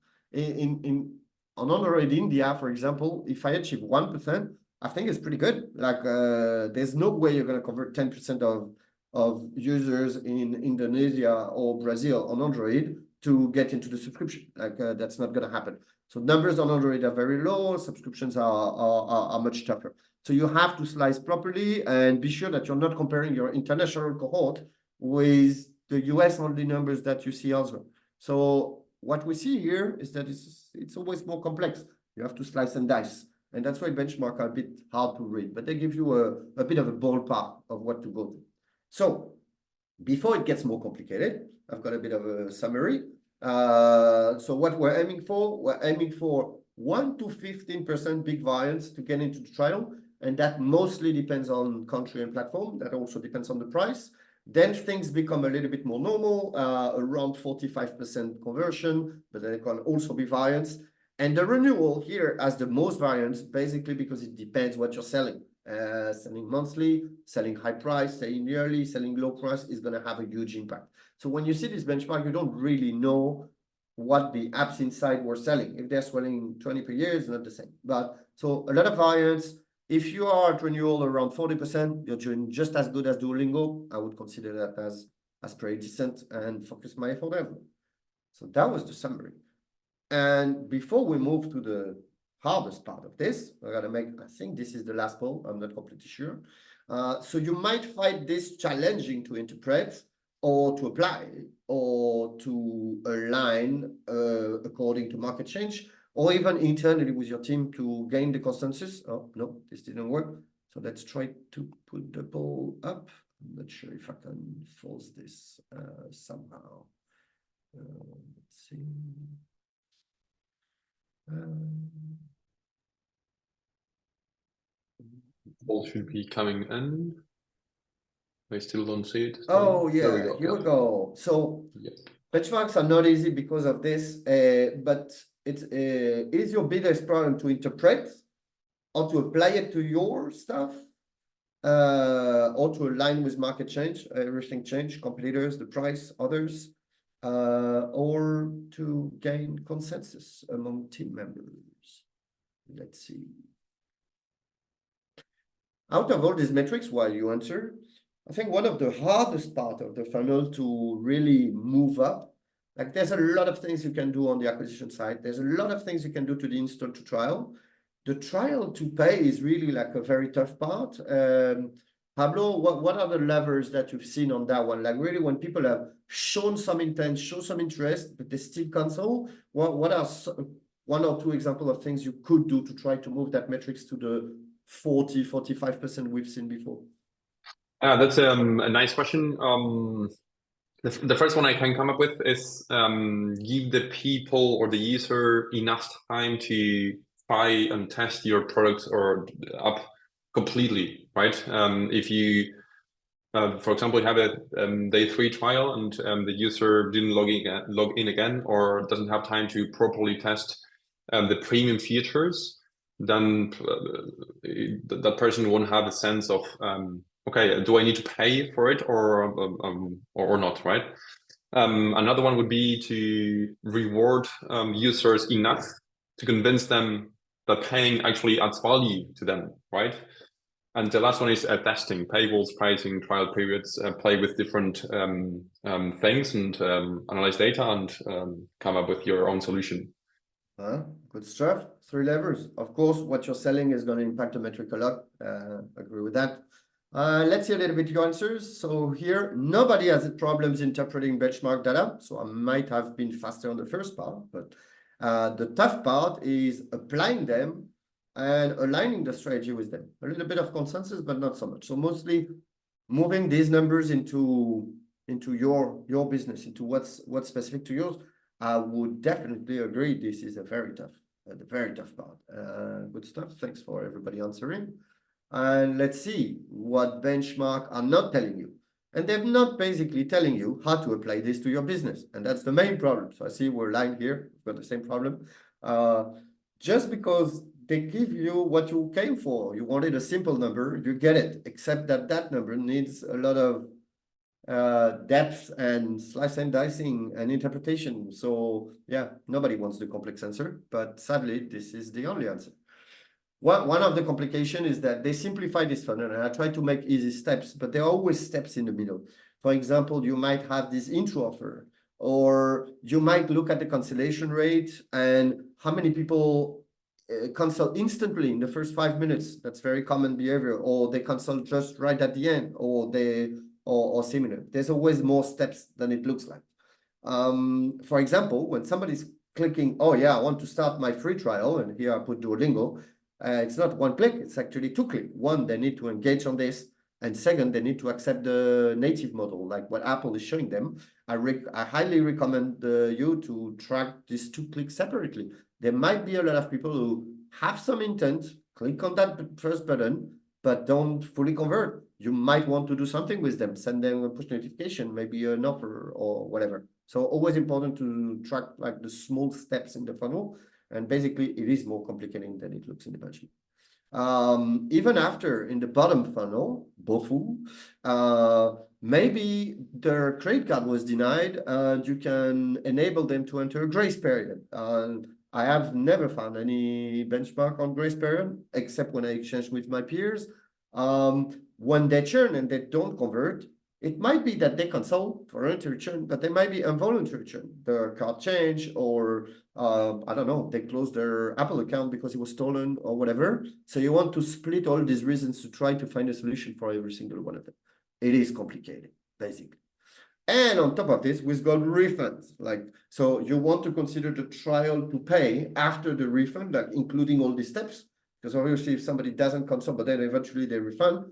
On Android India, for example, if I achieve 1%, I think it's pretty good. Like, there's no way you're going to convert 10% of users in Indonesia or Brazil on Android to get into the subscription. Like, that's not going to happen. So numbers on Android are very low. Subscriptions are much tougher. So you have to slice properly and be sure that you're not comparing your international cohort with the US only numbers that you see elsewhere. So what we see here is that it's always more complex. You have to slice and dice. And that's why benchmarks are a bit hard to read, but they give you a bit of a ballpark of what to go to. So before it gets more complicated, I've got a bit of a summary. So what we're aiming for 1 to 15% big variance to get into the trial. And that mostly depends on country and platform. That also depends on the price. Then things become a little bit more normal, around 45% conversion, but there can also be variance. And the renewal here has the most variance, basically because it depends what you're selling. Selling monthly, selling high price, selling yearly, selling low price is going to have a huge impact. So when you see this benchmark, you don't really know what the apps inside were selling. If they're selling 20 per year, it's not the same. But so a lot of variance. If you are at renewal around 40%, you're doing just as good as Duolingo. I would consider that as pretty decent and focus my effort there. So that was the summary. And before we move to the hardest part of this, we're going to make, I think this is the last poll. I'm not completely sure. So you might find this challenging to interpret or to apply or to align according to market change, or even internally with your team to gain the consensus. Oh, no, this didn't work. So let's try to put the poll up. I'm not sure if I can force this somehow. Let's see. Poll should be coming in. I still don't see it. Oh, yeah, here we go. So benchmarks are not easy because of this, but it is your biggest problem to interpret or to apply it to your stuff or to align with market change, everything change, competitors, the price, others, or to gain consensus among team members. Let's see. Out of all these metrics, while you answer, I think one of the hardest part of the funnel to really move up, like there's a lot of things you can do on the acquisition side. There's a lot of things you can do to the install to trial. The trial to pay is really like a very tough part. Pablo, what are the levers that you've seen on that one? Like really when people have shown some intent, show some interest, but they still cancel, what are one or two examples of things you could do to try to move that metrics to the 40-45% we've seen before? That's a nice question. The first one I can come up with is give the people or the user enough time to try and test your product or app completely, right? If you, for example, have a day 3 trial and the user didn't log in again or doesn't have time to properly test the premium features, then that person won't have a sense of okay, do I need to pay for it or not, right? Another one would be to reward users enough to convince them that paying actually adds value to them, right? And the last one is testing, paywalls, pricing, trial periods, play with different things and analyze data and come up with your own solution. Good stuff. 3 levers. Of course, what you're selling is going to impact the metric a lot. Agree with that. Let's see a little bit your answers. So here, nobody has problems interpreting benchmark data. So I might have been faster on the first part, but the tough part is applying them and aligning the strategy with them. A little bit of consensus, but not so much. So mostly moving these numbers into your business, into what's specific to yours. I would definitely agree. This is a very tough part. Good stuff. Thanks for everybody answering. And let's see what benchmark are not telling you. And they're not basically telling you how to apply this to your business. And that's the main problem. So I see we're aligned here. We've got the same problem. Just because they give you what you came for, you wanted a simple number, you get it, except that that number needs a lot of depth and slice and dicing and interpretation. So yeah, nobody wants the complex answer, but sadly, this is the only answer. One of the complications is that they simplify this funnel, and I try to make easy steps, but there are always steps in the middle. For example, you might have this intro offer, or you might look at the cancellation rate and how many people cancel instantly in the first 5 minutes. That's very common behavior, or they cancel just right at the end, or similar. There's always more steps than it looks like. For example, when somebody's clicking, oh yeah, I want to start my free trial, and here I put Duolingo, it's not 1 click, it's actually 2 clicks. One, they need to engage on this, and second, they need to accept the native model, like what Apple is showing them. I highly recommend you to track these 2 clicks separately. There might be a lot of people who have some intent, click on that first button, but don't fully convert. You might want to do something with them, send them a push notification, maybe an offer or whatever. So always important to track like the small steps in the funnel. And basically, it is more complicated than it looks in the budget. Even after in the bottom funnel, BOFU, maybe their credit card was denied, and you can enable them to enter a grace period. I have never found any benchmark on grace period, except when I exchange with my peers. When they churn and they don't convert, it might be that they consult for voluntary churn, but they might be involuntary churn. Their card change, or I don't know, they closed their Apple account because it was stolen or whatever. So you want to split all these reasons to try to find a solution for every single one of them. It is complicated, basically. And on top of this, we've got refunds. So you want to consider the trial to pay after the refund, like including all these steps. Because obviously, if somebody doesn't consult, but then eventually they refund,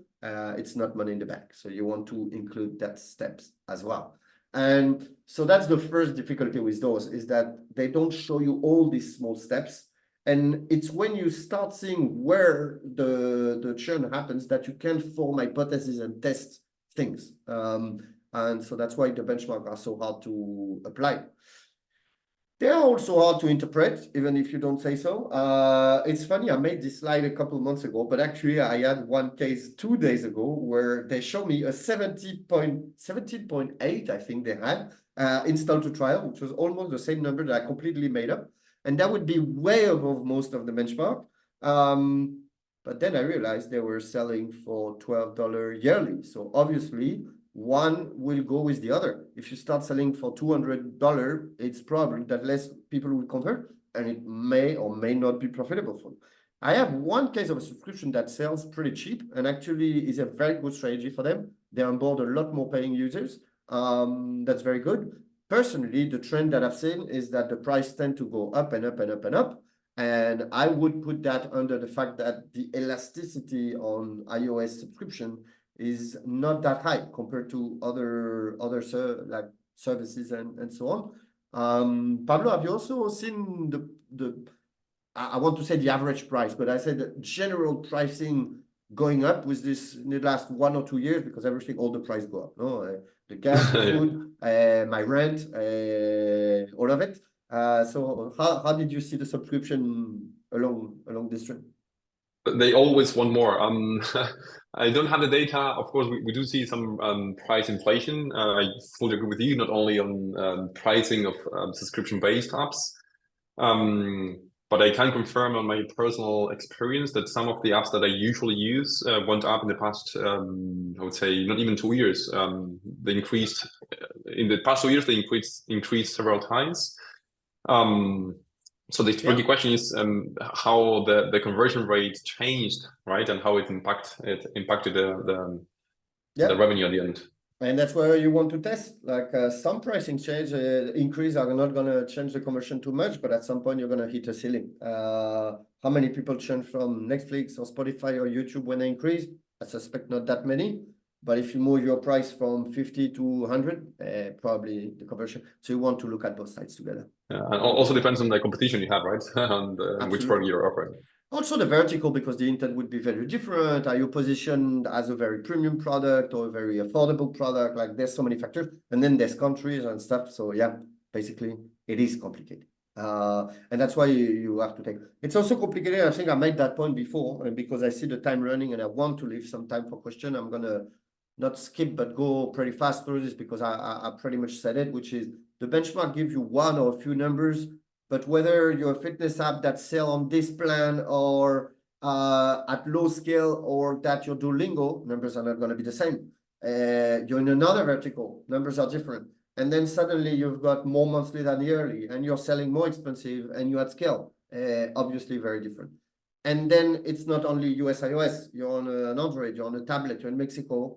it's not money in the bank. So you want to include that steps as well. And so that's the first difficulty with those, is that they don't show you all these small steps. And it's when you start seeing where the churn happens that you can form hypotheses and test things. And so that's why the benchmarks are so hard to apply. They are also hard to interpret, even if you don't say so. It's funny, I made this slide a couple of months ago, but actually I had one case 2 days ago where they showed me a 17.8, I think they had, install to trial, which was almost the same number that I completely made up. And that would be way above most of the benchmark. But then I realized they were selling for $12 yearly. So obviously, one will go with the other. If you start selling for $200, it's probably that less people will convert, and it may or may not be profitable for you. I have one case of a subscription that sells pretty cheap and actually is a very good strategy for them. They onboard a lot more paying users. That's very good. Personally, the trend that I've seen is that the price tend to go up and up and up and up. And I would put that under the fact that the elasticity on iOS subscription is not that high compared to other services and so on. Pablo, have you also seen I want to say the average price, but I said the general pricing going up with this in the last 1 or 2 years, because all the price go up. No, the gas, the food, my rent, all of it. So how did you see the subscription along this trend? They always want more. I don't have the data. Of course, we do see some price inflation. I fully agree with you, not only on pricing of subscription-based apps, but I can confirm on my personal experience that some of the apps that I usually use went up in the past, I would say, not even 2 years. They increased, in the past 2 years, they increased several times. So the tricky question is how the conversion rate changed, right, and how it impacted the revenue at the end. And that's where you want to test. Like some pricing change increase are not going to change the conversion too much, but at some point you're going to hit a ceiling. How many people churn from Netflix or Spotify or YouTube when they increase? I suspect not that many. But if you move your price from 50 to 100, probably the conversion. So you want to look at both sides together. And also depends on the competition you have, right? And which product you're offering. Also the vertical, because the intent would be very different. Are you positioned as a very premium product or a very affordable product? Like there's so many factors. And then there's countries and stuff. So yeah, basically it is complicated. And that's why you have to take. It's also complicated. I think I made that point before. And because I see the time running and I want to leave some time for question, I'm going to not skip, but go pretty fast through this because I pretty much said it, which is the benchmark gives you one or a few numbers, but whether you're a fitness app that sell on this plan or at low scale or that you're Duolingo, numbers are not going to be the same. You're in another vertical, numbers are different. And then suddenly you've got more monthly than yearly and you're selling more expensive and you're at scale, obviously very different. And then it's not only US iOS, you're on an Android, you're on a tablet, you're in Mexico,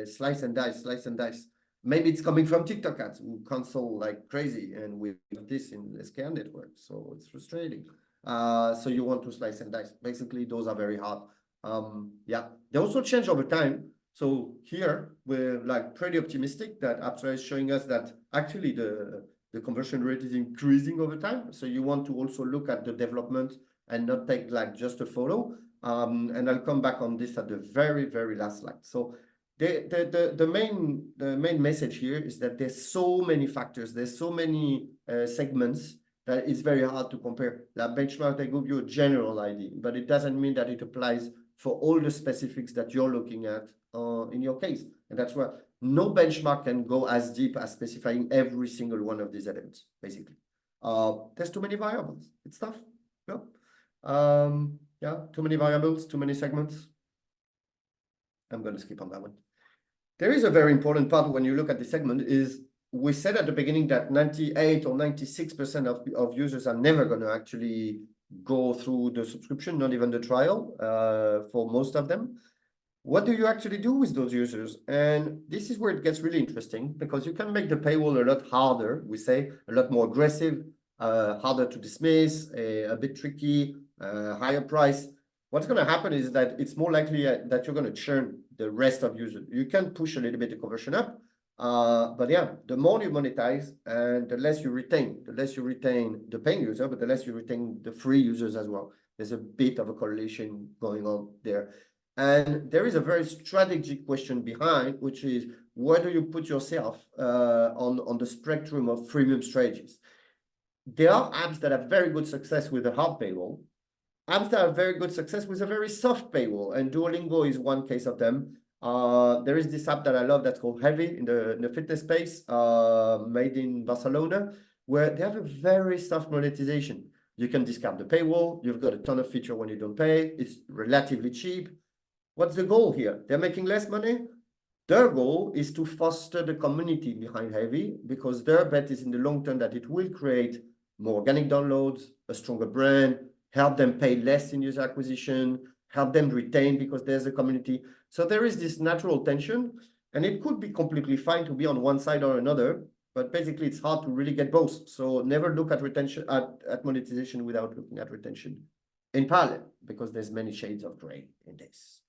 slice and dice. Maybe it's coming from TikTok ads who cancel like crazy, and we have this in the SKA network, so it's frustrating. So you want to slice and dice. Basically, those are very hard. Yeah, they also change over time. So here we're like pretty optimistic that Apstra is showing us that actually the conversion rate is increasing over time. So you want to also look at the development and not take like just a photo. And I'll come back on this at the very, very last slide. So the main message here is that there's so many factors, there's so many segments that it's very hard to compare. The benchmark, they give you a general idea, but it doesn't mean that it applies for all the specifics that you're looking at in your case. And that's why no benchmark can go as deep as specifying every single one of these elements, basically. There's too many variables. It's tough. Yeah, too many variables, too many segments. I'm going to skip on that one. There is a very important part when you look at the segment is we said at the beginning that 98 or 96% of users are never going to actually go through the subscription, not even the trial for most of them. What do you actually do with those users? And this is where it gets really interesting because you can make the paywall a lot harder, we say, a lot more aggressive, harder to dismiss, a bit tricky, higher price. What's going to happen is that it's more likely that you're going to churn the rest of users. You can push a little bit the conversion up, but yeah, the more you monetize and the less you retain the paying user, but the less you retain the free users as well. There's a bit of a correlation going on there. And there is a very strategic question behind, which is where do you put yourself on the spectrum of freemium strategies? There are apps that have very good success with a hard paywall, apps that have very good success with a very soft paywall, and Duolingo is one case of them. There is this app that I love that's called Heavy in the fitness space, made in Barcelona, where they have a very soft monetization. You can discount the paywall. You've got a ton of feature when you don't pay. It's relatively cheap. What's the goal here? They're making less money. Their goal is to foster the community behind Heavy because their bet is in the long term that it will create more organic downloads, a stronger brand, help them pay less in user acquisition, help them retain because there's a community. So there is this natural tension, and it could be completely fine to be on one side or another, but basically it's hard to really get both. So never look at retention at monetization without looking at retention in parallel, because there's many shades of gray in this.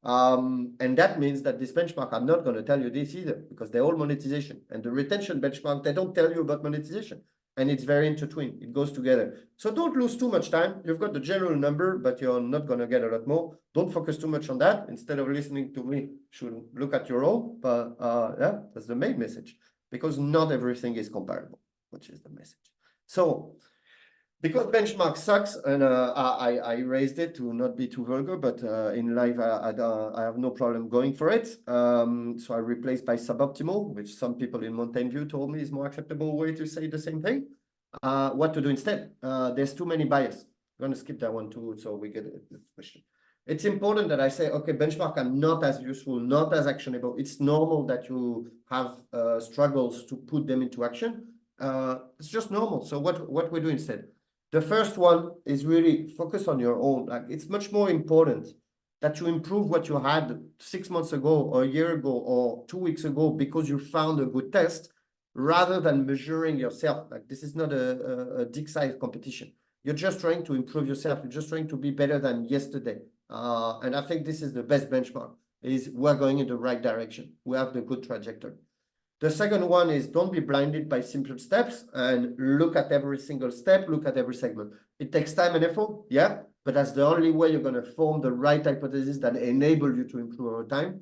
And that means that this benchmark are not going to tell you this either, because they're all monetization. And the retention benchmark, they don't tell you about monetization. And it's very intertwined. It goes together. So don't lose too much time. You've got the general number, but you're not going to get a lot more. Don't focus too much on that. Instead of listening to me, you should look at your own. But yeah, that's the main message. Because not everything is comparable, which is the message. So because benchmark sucks, and I raised it to not be too vulgar, but in live, I have no problem going for it. So I replaced by suboptimal, which some people in Mountain View told me is more acceptable way to say the same thing. What to do instead? There's too many bias. I'm going to skip that one too, so we get the question. It's important that I say, okay, benchmark are not as useful, not as actionable. It's normal that you have struggles to put them into action. It's just normal. So what we do instead? The first one is really focus on your own. Like, it's much more important that you improve what you had 6 months ago or a year ago or 2 weeks ago because you found a good test, rather than measuring yourself. Like, this is not a dick size competition. You're just trying to improve yourself. You're just trying to be better than yesterday. And I think this is the best benchmark, is we're going in the right direction. We have the good trajectory. The second one is don't be blinded by simple steps and look at every single step, look at every segment. It takes time and effort, yeah, but that's the only way you're going to form the right hypothesis that enable you to improve over time.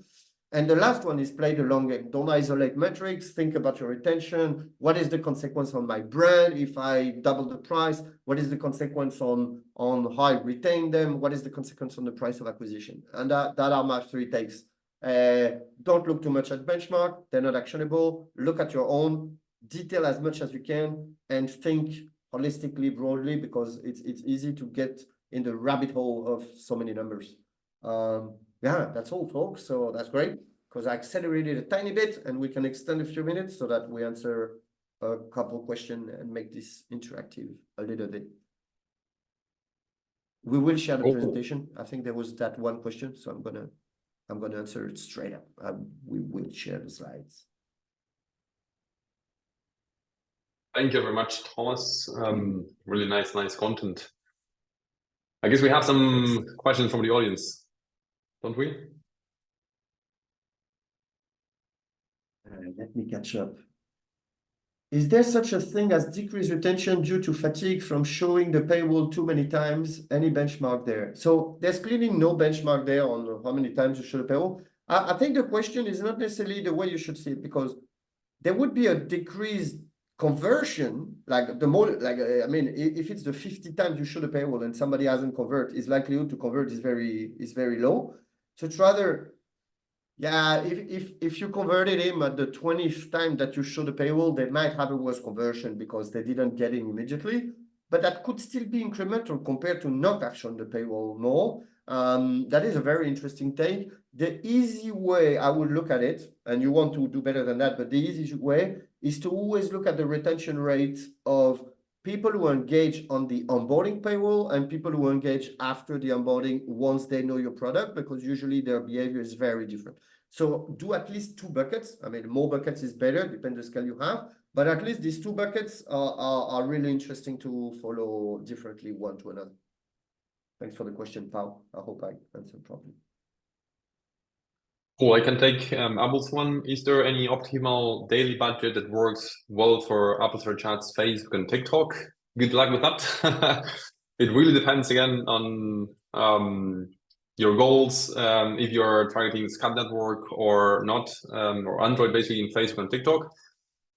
And the last one is play the long game. Don't isolate metrics. Think about your retention. What is the consequence on my brand if I double the price? What is the consequence on how I retain them? What is the consequence on the price of acquisition? And that are my 3 takes. Don't look too much at benchmark. They're not actionable. Look at your own, detail as much as you can, and think holistically, broadly, because it's easy to get in the rabbit hole of so many numbers. Yeah, that's all, folks. So that's great, because I accelerated a tiny bit, and we can extend a few minutes so that we answer a couple questions and make this interactive a little bit. We will share the presentation. I think there was that one question, so I'm gonna answer it straight up. We will share the slides. Thank you very much, Thomas. Really nice content. I guess we have some questions from the audience, don't we? Let me catch up. Is there such a thing as decreased retention due to fatigue from showing the paywall too many times? Any benchmark there? So there's clearly no benchmark there on how many times you show the paywall. I think the question is not necessarily the way you should see it, because there would be a decreased conversion, like the more, like, I mean, if it's the 50 times you show the paywall and somebody hasn't convert, his likelihood to convert is very low. So it's rather, yeah, if you converted him at the 20th time that you show the paywall, they might have a worse conversion because they didn't get in immediately. But that could still be incremental compared to not have shown the paywall more. That is a very interesting take. The easy way I would look at it, and you want to do better than that, but the easy way is to always look at the retention rate of people who engage on the onboarding paywall and people who engage after the onboarding once they know your product, because usually their behavior is very different. So do at least 2 buckets. I mean, more buckets is better, depending on the scale you have, but at least these 2 buckets are really interesting to follow differently one to another. Thanks for the question, Pau. I hope I answered properly. Cool, I can take Abel's one. Is there any optimal daily budget that works well for Apple Search Ads, Facebook, and TikTok? Good luck with that. It really depends again on your goals, if you're targeting Scat Network or not, or Android basically in Facebook and TikTok.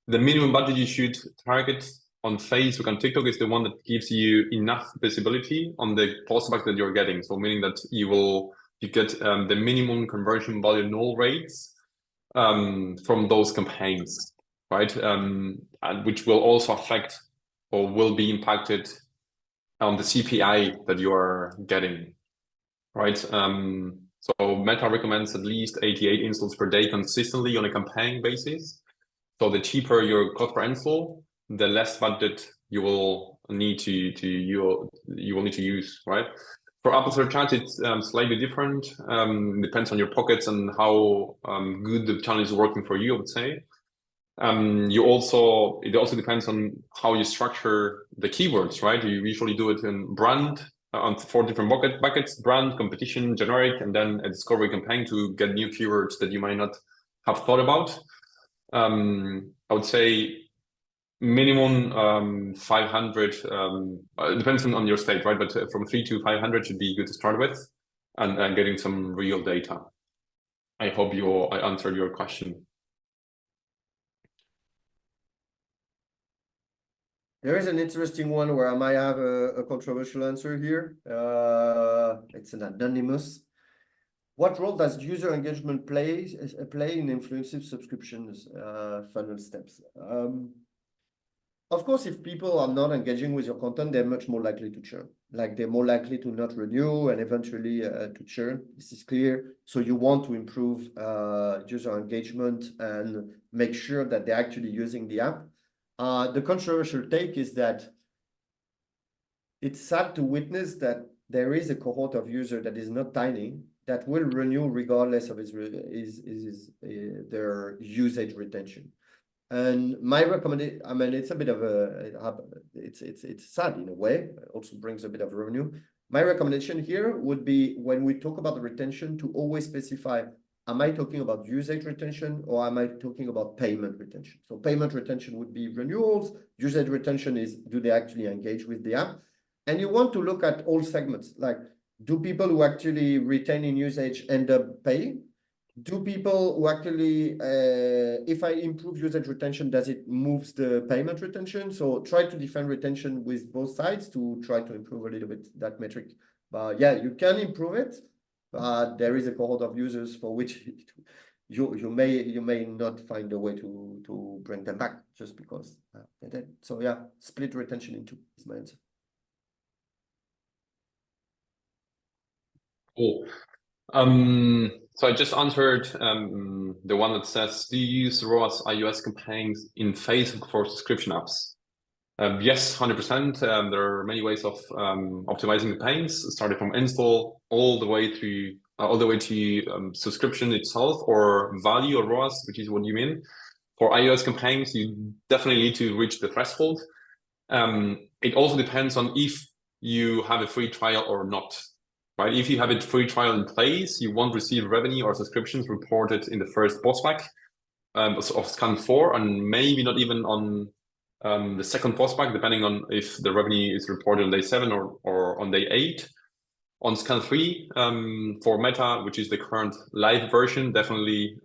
The minimum budget you should target on Facebook and TikTok is the one that gives you enough visibility on the prospects that you're getting. So meaning that you get the minimum conversion value null rates from those campaigns, right? And which will also affect or will be impacted on the CPI that you are getting, right? So Meta recommends at least 88 installs per day consistently on a campaign basis. So the cheaper your cost per install, the less budget you will need to use, right? For Apple Search Ads, it's slightly different. Depends on your pockets and how good the channel is working for you, I would say. It also depends on how you structure the keywords, right? You usually do it in brand on 4 different buckets: brand, competition, generic, and then a discovery campaign to get new keywords that you might not have thought about. I would say minimum 500, depends on your state, right? But from 3 to 500 should be good to start with, and getting some real data. I hope I answered your question. There is an interesting one where I might have a controversial answer here. It's an anonymous. What role does user engagement play in influencing subscriptions funnel steps? Of course, if people are not engaging with your content, they're much more likely to churn. Like, they're more likely to not renew and eventually to churn. This is clear. So you want to improve user engagement and make sure that they're actually using the app. The controversial take is that it's sad to witness that there is a cohort of users that is not tiny that will renew regardless of their usage retention. And my recommendation, I mean, it's a bit of it's sad in a way. It also brings a bit of revenue. My recommendation here would be when we talk about the retention to always specify, am I talking about usage retention or am I talking about payment retention? So payment retention would be renewals. Usage retention is, do they actually engage with the app? And you want to look at all segments, like do people who actually retain in usage end up paying? Do people who actually, if I improve usage retention, does it moves the payment retention? So try to defend retention with both sides to try to improve a little bit that metric. But yeah, you can improve it. There is a cohort of users for which you may not find a way to bring them back just because they're dead. So yeah, split retention in two is my answer. Cool. So I just answered the one that says, do you use ROAS iOS campaigns in Facebook for subscription apps? Yes, 100%. There are many ways of optimizing campaigns, starting from install all the way to subscription itself or value or ROAS, which is what you mean. For iOS campaigns, you definitely need to reach the threshold. It also depends on if you have a free trial or not. Right? If you have a free trial in place, you won't receive revenue or subscriptions reported in the first postback of scan 4, and maybe not even on the second postback, depending on if the revenue is reported on day 7 or on day 8. On scan 3 for Meta, which is the current live version, definitely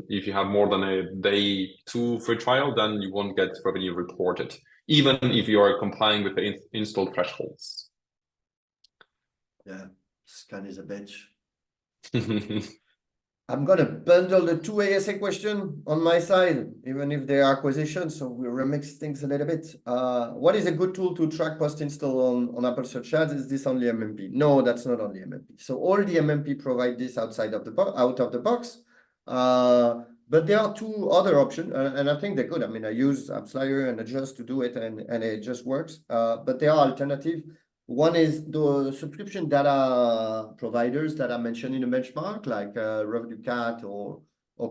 if you have more than a day 2 free trial, then you won't get revenue reported, even if you are complying with the installed thresholds. Yeah. Scan is a bitch. I'm going to bundle the two ASA question on my side, even if they are acquisitions, so we remix things a little bit. What is a good tool to track post-install on Apple Search Ads? Is this only MMP? No, that's not only MMP. So all the MMP provide this out of the box. But there are two other options, and I think they're good. I mean, I use AppsFlyer and Adjust to do it, and it just works. But there are alternatives. One is the subscription data providers that I mentioned in the benchmark, like RevenueCat or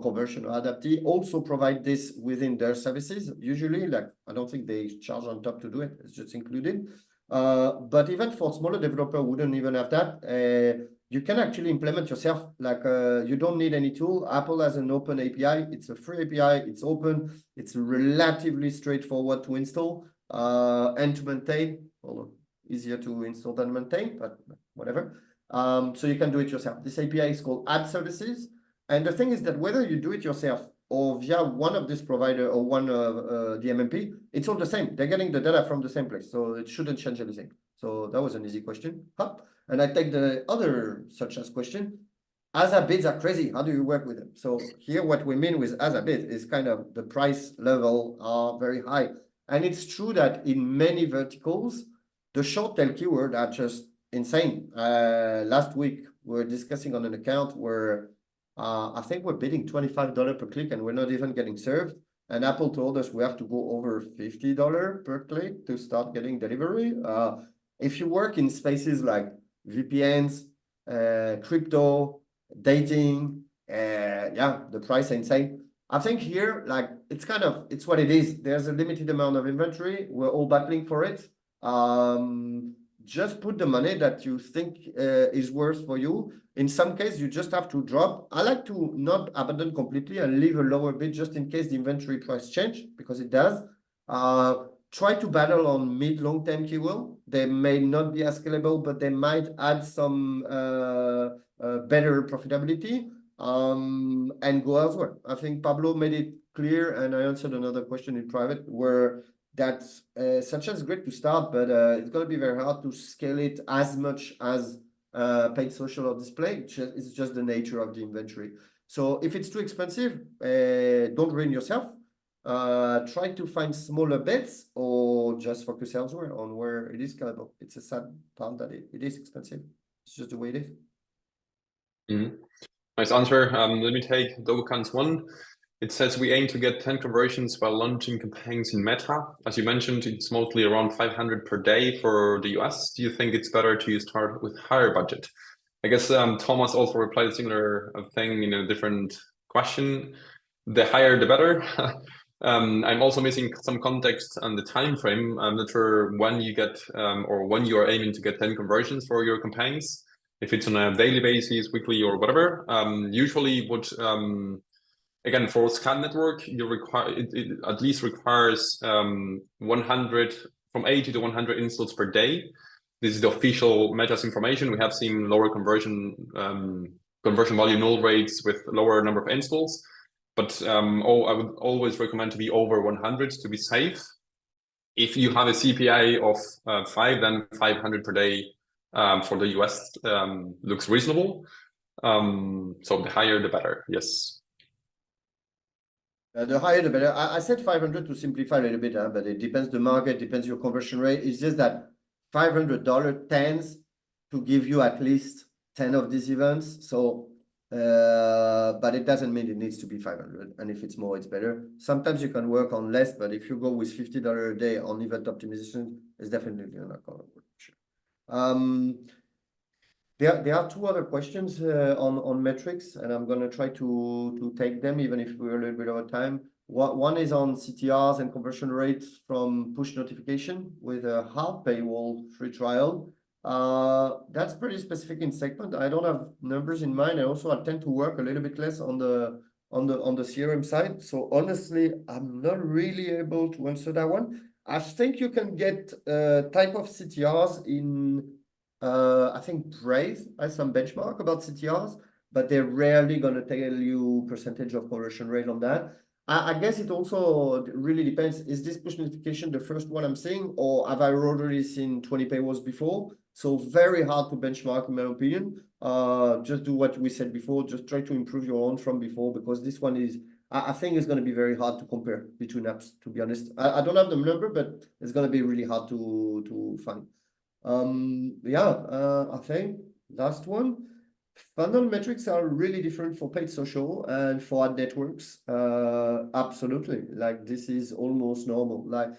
Conversion or Adaptee, also provide this within their services. Usually, like I don't think they charge on top to do it; it's just included. But even for smaller developer, wouldn't even have that. You can actually implement yourself. Like you don't need any tool. Apple has an open API. It's a free API. It's open. It's relatively straightforward to install and to maintain. Easier to install than maintain, but whatever. So you can do it yourself. This API is called Ad Services. And the thing is that whether you do it yourself or via one of this provider or one of the MMP, it's all the same. They're getting the data from the same place. So it shouldn't change anything. So that was an easy question. And I take the other such as question. ASA bids are crazy. How do you work with them? So here what we mean with ASA bid is kind of the price level are very high. And it's true that in many verticals, the short tail keyword are just insane. Last week, we were discussing on an account where I think we're bidding $25 per click and we're not even getting served. And Apple told us we have to go over $50 per click to start getting delivery. If you work in spaces like VPNs, crypto, dating, yeah, the price is insane. I think here, like, it's what it is. There's a limited amount of inventory. We're all battling for it. Just put the money that you think is worth for you. In some case, you just have to drop. I like to not abandon completely and leave a lower bid just in case the inventory price change, because it does. Try to battle on mid long-term keyword. They may not be as scalable, but they might add some better profitability and go elsewhere. I think Pablo made it clear, and I answered another question in private where that's such as great to start, but it's going to be very hard to scale it as much as paid social or display. It's just the nature of the inventory. So if it's too expensive, don't ruin yourself. Try to find smaller bets or just focus elsewhere on where it is scalable. It's a sad part that it is expensive. It's just the way it is. Nice answer. Let me take Dogokan's one. It says we aim to get 10 conversions while launching campaigns in Meta. As you mentioned, it's mostly around 500 per day for the US. Do you think it's better to start with higher budget? I guess Thomas also replied a similar thing in a different question. The higher, the better. I'm also missing some context on the time frame. I'm not sure when you get or when you are aiming to get 10 conversions for your campaigns. If it's on a daily basis, weekly, or whatever. Usually, what again, for scan network, you require it at least requires 100 from 80 to 100 installs per day. This is the official Meta's information. We have seen lower conversion volume null rates with lower number of installs, but I would always recommend to be over 100 to be safe. If you have a CPI of 5, then 500 per day for the US looks reasonable. So the higher, the better. Yes. The higher the better. I said 500 to simplify a little bit, but it depends the market, depends your conversion rate. It's just that $500 tends to give you at least 10 of these events. So, but it doesn't mean it needs to be 500. And if it's more, it's better. Sometimes you can work on less, but if you go with $50 a day on event optimization, it's definitely not going to work. Sure. There are two other questions on metrics, and I'm going to try to take them, even if we're a little bit over time. One is on CTRs and conversion rates from push notification with a half paywall free trial. That's pretty specific in segment. I don't have numbers in mind. I also tend to work a little bit less on the CRM side. So honestly, I'm not really able to answer that one. I think you can get type of CTRs in. I think Perez has some benchmark about CTRs, but they're rarely going to tell you percentage of conversion rate on that. I guess it also really depends. Is this push notification the first one I'm seeing, or have I already seen 20 paywalls before? So very hard to benchmark, in my opinion. Just do what we said before. Just try to improve your own from before, because this one is, I think it's going to be very hard to compare between apps, to be honest. I don't have the number, but it's going to be really hard to find. I think last one. Funnel metrics are really different for paid social and for ad networks. Absolutely. Like this is almost normal. Like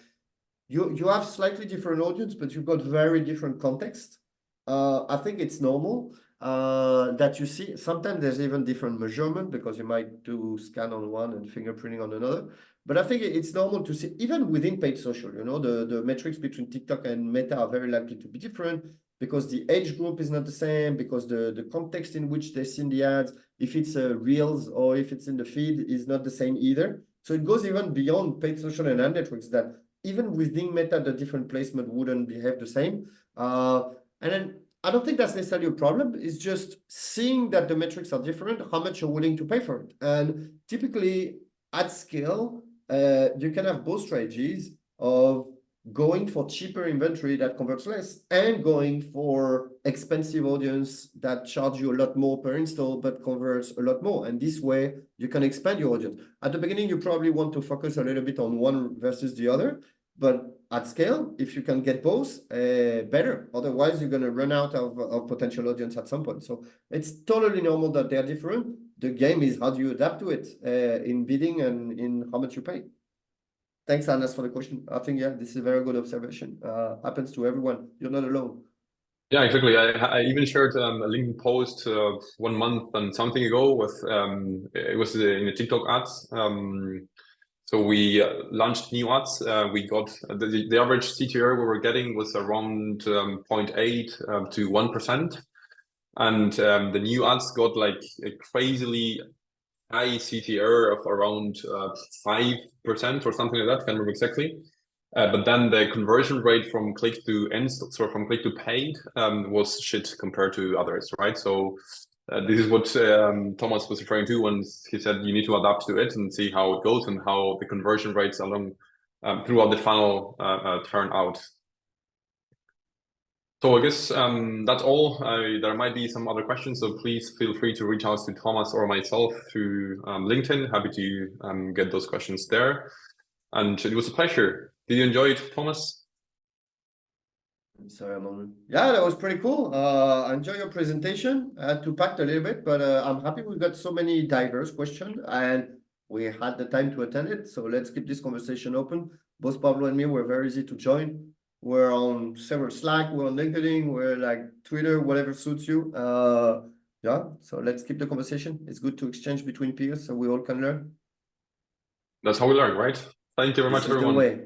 you have slightly different audience, but you've got very different context. I think it's normal that you see. Sometimes there's even different measurement because you might do scan on one and fingerprinting on another. But I think it's normal to see, even within paid social, you know, the metrics between TikTok and Meta are very likely to be different because the age group is not the same, because the context in which they see the ads, if it's Reels or if it's in the feed, is not the same either. So it goes even beyond paid social and ad networks, that even within Meta, the different placement wouldn't behave the same. And then I don't think that's necessarily a problem. It's just seeing that the metrics are different, how much you're willing to pay for it. And typically at scale, you can have both strategies of going for cheaper inventory that converts less and going for expensive audience that charge you a lot more per install but converts a lot more. And this way you can expand your audience. At the beginning, you probably want to focus a little bit on one versus the other, but at scale, if you can get both, better. Otherwise, you're going to run out of potential audience at some point. So it's totally normal that they're different. The game is how do you adapt to it in bidding and in how much you pay. Thanks, Anas, for the question. I think, yeah, this is a very good observation. Happens to everyone. You're not alone. Yeah, exactly. I even shared a LinkedIn post 1 month and something ago with it was in the TikTok ads. So we launched new ads. We got the average CTR we were getting was around 0.8 to 1%, and the new ads got like a crazily high CTR of around 5% or something like that. Can't remember exactly. But then the conversion rate from click to install, so from click to paid, was shit compared to others, right? So this is what Thomas was referring to when he said you need to adapt to it and see how it goes and how the conversion rates along throughout the funnel turn out. So I guess that's all. There might be some other questions, so please feel free to reach out to Thomas or myself through LinkedIn. Happy to get those questions there. And it was a pleasure. Did you enjoy it, Thomas? Sorry, yeah, that was pretty cool. I enjoy your presentation. I had to pack a little bit, but I'm happy we got so many diverse questions. And we had the time to attend it. So let's keep this conversation open. Both Pablo and me were very easy to join. We're on several Slack, we're on LinkedIn, we're like Twitter, whatever suits you. Yeah, so let's keep the conversation. It's good to exchange between peers so we all can learn. That's how we learn, right? Thank you very much, This is the everyone. way.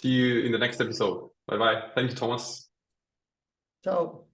See you in the next episode. Bye bye. Thank you, Thomas. Ciao.